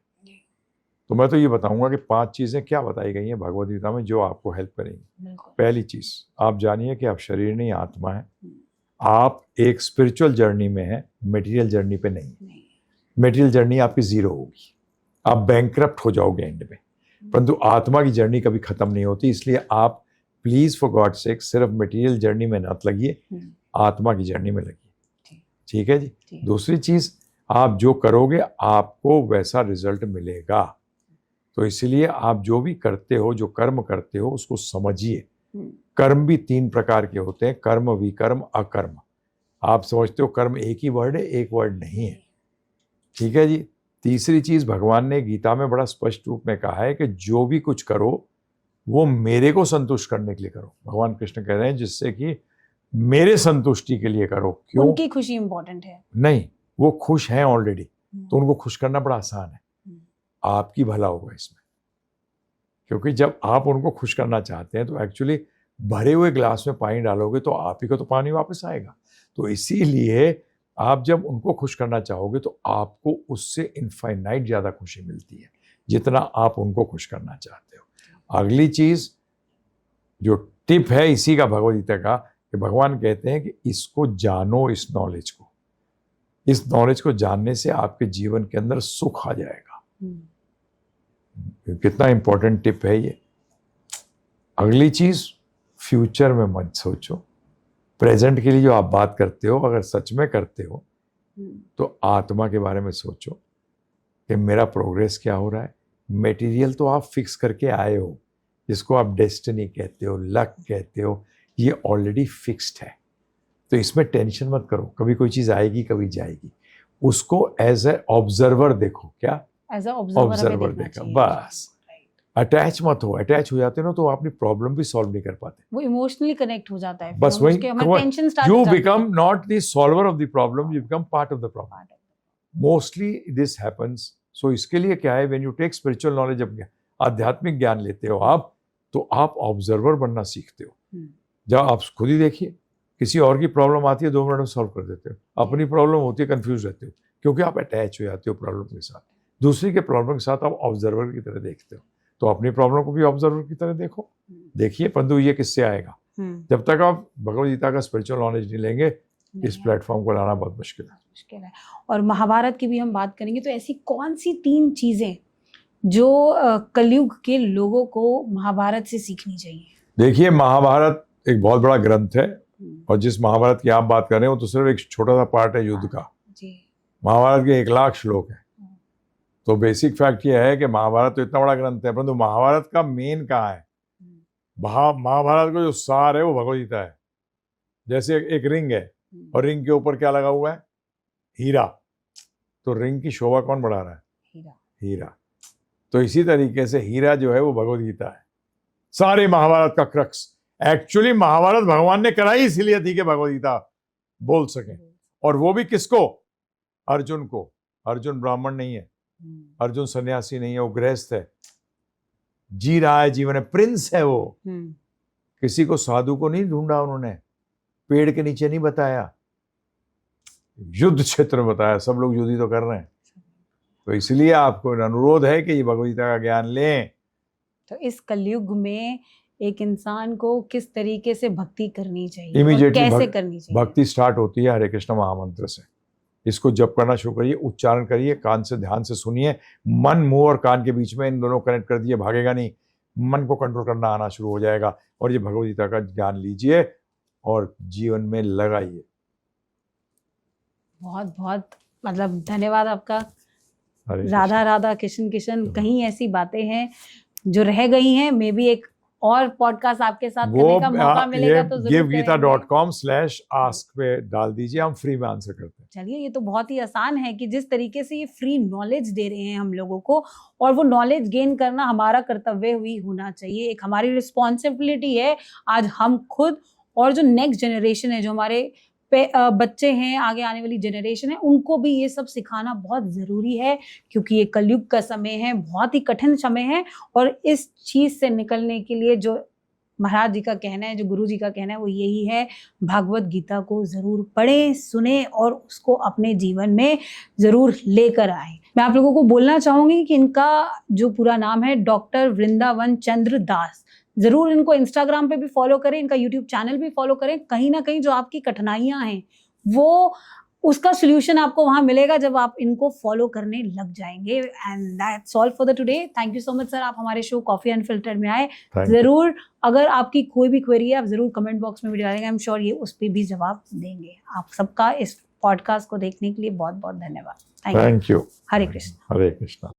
तो मैं तो ये बताऊंगा कि 5 चीजें क्या बताई गई हैं भगवद गीता में जो आपको हेल्प करेंगी। पहली चीज, आप जानिए कि आप शरीर नहीं, आत्मा है। आप एक स्पिरिचुअल जर्नी में हैं, मटेरियल जर्नी पे नहीं। मटेरियल जर्नी आपकी जीरो होगी, आप बैंकरप्ट हो जाओगे एंड में, परंतु आत्मा की जर्नी कभी खत्म नहीं होती। इसलिए आप प्लीज फॉर गॉड सेक सिर्फ मटेरियल जर्नी में मत लगिए, आत्मा की जर्नी में लगिए। ठीक है जी। दूसरी चीज, आप जो करोगे आपको वैसा रिजल्ट मिलेगा। तो इसलिए आप जो भी करते हो, जो कर्म करते हो, उसको समझिए। कर्म भी 3 प्रकार के होते हैं, कर्म, विकर्म, अकर्म। आप समझते हो कर्म एक ही वर्ड है, एक वर्ड नहीं है। ठीक है जी। तीसरी चीज, भगवान ने गीता में बड़ा स्पष्ट रूप में कहा है कि जो भी कुछ करो वो मेरे को संतुष्ट करने के लिए करो। भगवान कृष्ण कह रहे हैं जिससे कि मेरे संतुष्टि के लिए करो। क्यों? उनकी खुशी इंपॉर्टेंट है? नहीं, वो खुश हैं ऑलरेडी, तो उनको खुश करना बड़ा आसान है। आपकी भला होगा इसमें, क्योंकि जब आप उनको खुश करना चाहते हैं तो एक्चुअली भरे हुए ग्लास में पानी डालोगे तो आप ही को तो पानी वापस आएगा। तो इसीलिए आप जब उनको खुश करना चाहोगे तो आपको उससे इनफाइनाइट ज़्यादा खुशी मिलती है जितना आप उनको खुश करना चाहते हो। अगली चीज़ जो टिप है इसी का भगवद गीता का, कि भगवान कहते हैं कि इसको जानो, इस नॉलेज को, इस नॉलेज को जानने से आपके जीवन के अंदर सुख आ जाएगा। कितना इंपॉर्टेंट टिप है ये। अगली चीज, फ्यूचर में मत सोचो, प्रेजेंट के लिए जो आप बात करते हो अगर सच में करते हो तो आत्मा के बारे में सोचो कि मेरा प्रोग्रेस क्या हो रहा है। मटेरियल तो आप फिक्स करके आए हो, जिसको आप डेस्टिनी कहते हो, लक कहते हो, ये ऑलरेडी फिक्स्ड है। तो इसमें टेंशन मत करो, कभी कोई चीज आएगी कभी जाएगी, उसको एज ए ऑब्जर्वर देखो। क्या? एज अ ऑब्जर्वर देखा, बस। अटैच मत हो, अटैच हो जाते हो ना तो आप अपनी प्रॉब्लम भी सॉल्व नहीं कर पाते, वो इमोशनली कनेक्ट हो जाता है, बस वही टेंशन स्टार्ट यू हो जाती है। Become not the solver of the problem, you become part of the problem. Mostly this happens. So इसके लिए क्या है, when you take spiritual knowledge, जब आध्यात्मिक ज्ञान लेते हो आप, तो आप ऑब्जर्वर बनना सीखते हो। जब आप खुद ही देखिए, किसी और की प्रॉब्लम आती है 2 मिनट में सॉल्व कर देते हो, अपनी प्रॉब्लम होती है कंफ्यूज रहते हो, क्योंकि आप अटैच हो जाते हो प्रॉब्लम के साथ। दूसरी के प्रॉब्लम के साथ आप ऑब्जर्वर की तरह देखते हो, तो अपनी प्रॉब्लम को भी ऑब्जर्वर की तरह देखो, देखिए। परंतु ये किससे आएगा? जब तक आप भगवद गीता का स्पिरिचुअल नॉलेज नहीं लेंगे, इस प्लेटफॉर्म को लाना बहुत मुश्किल है। और महाभारत की भी हम बात करेंगे, तो ऐसी कौन सी 3 चीजें जो कलयुग के लोगों को महाभारत से सीखनी चाहिए? देखिए, महाभारत एक बहुत बड़ा ग्रंथ है, और जिस महाभारत की आप बात कर रहे हो तो सिर्फ एक छोटा सा पार्ट है युद्ध का। महाभारत के 1 लाख श्लोक है। तो बेसिक फैक्ट ये है कि महाभारत तो इतना बड़ा ग्रंथ है, परंतु महाभारत का मेन कहाँ है? महाभारत का जो सार है वो भगवद गीता है। जैसे एक रिंग है और रिंग के ऊपर क्या लगा हुआ है? हीरा। तो रिंग की शोभा कौन बढ़ा रहा है? हीरा। तो इसी तरीके से हीरा जो है वो भगवद गीता है, सारे महाभारत का क्रक्स। एक्चुअली महाभारत भगवान ने कराई इसलिए थी कि भगवद गीता बोल सके, और वो भी किसको? अर्जुन को। अर्जुन ब्राह्मण नहीं है, अर्जुन सन्यासी नहीं है, वो गृहस्थ है, जी रहा है जीवन है, प्रिंस है वो। किसी को साधु को नहीं ढूंढा उन्होंने, पेड़ के नीचे नहीं बताया, युद्ध क्षेत्र में बताया। सब लोग युद्ध ही तो कर रहे हैं। तो इसलिए आपको अनुरोध है कि ये भगवद गीता का ज्ञान लें। तो इस कलयुग में एक इंसान को किस तरीके से भक्ति करनी चाहिए, इमीडिएटली कैसे करनी चाहिए? भक्ति स्टार्ट होती है हरे कृष्ण महामंत्र से। इसको जप करना शुरू करिए, उच्चारण करिए, कान से ध्यान से सुनिए। मन, मुंह और कान के बीच में इन दोनों कनेक्ट कर दिए, भागेगा नहीं, मन को कंट्रोल करना आना शुरू हो जाएगा। और ये भगवद गीता का ज्ञान लीजिए और जीवन में लगाइए। बहुत बहुत मतलब धन्यवाद आपका। राधा राधा कृष्ण कृष्ण, कहीं ऐसी बातें हैं जो रह गई हैं, मे बी एक और पॉडकास्ट आपके साथ करने का मौका मिलेगा तो जरूर givegita.com/ask पे डाल दीजिए, हम फ्री में आंसर करते हैं। चलिए, ये तो बहुत ही आसान है कि जिस तरीके से ये फ्री नॉलेज दे रहे हैं हम लोगों को, और वो नॉलेज गेन करना हमारा कर्तव्य हुई होना चाहिए, एक हमारी रिस्पॉन्सिबिलिटी है। आज हम खुद और जो नेक्स्ट जनरेशन है, जो हमारे बच्चे हैं, आगे आने वाली जनरेशन है, उनको भी ये सब सिखाना बहुत ज़रूरी है, क्योंकि ये कलयुग का समय है, बहुत ही कठिन समय है। और इस चीज़ से निकलने के लिए जो महाराज जी का कहना है, जो गुरु जी का कहना है, वो यही है, भगवद गीता को ज़रूर पढ़ें, सुने और उसको अपने जीवन में ज़रूर लेकर आए। मैं आप लोगों को बोलना चाहूँगी कि इनका जो पूरा नाम है डॉक्टर वृंदावन चंद्र दास। ज़रूर इनको इंस्टाग्राम पे भी फॉलो करें, इनका यूट्यूब चैनल भी फॉलो करें। कहीं ना कहीं जो आपकी कठिनाइयाँ हैं वो उसका सोल्यूशन आपको वहां मिलेगा जब आप इनको फॉलो करने लग जाएंगे। And that's all for the today. Thank you so much sir, आप हमारे शो कॉफी अनफिल्टर्ड में आए। Thank you. जरूर अगर आपकी कोई भी क्वेरी है आप जरूर कमेंट बॉक्स में भी डालेंगे, आई एम श्योर ये उस पर भी जवाब देंगे। आप सबका इस पॉडकास्ट को देखने के लिए बहुत बहुत धन्यवाद। Thank you. Thank you. Hare Krishna. Hare Krishna.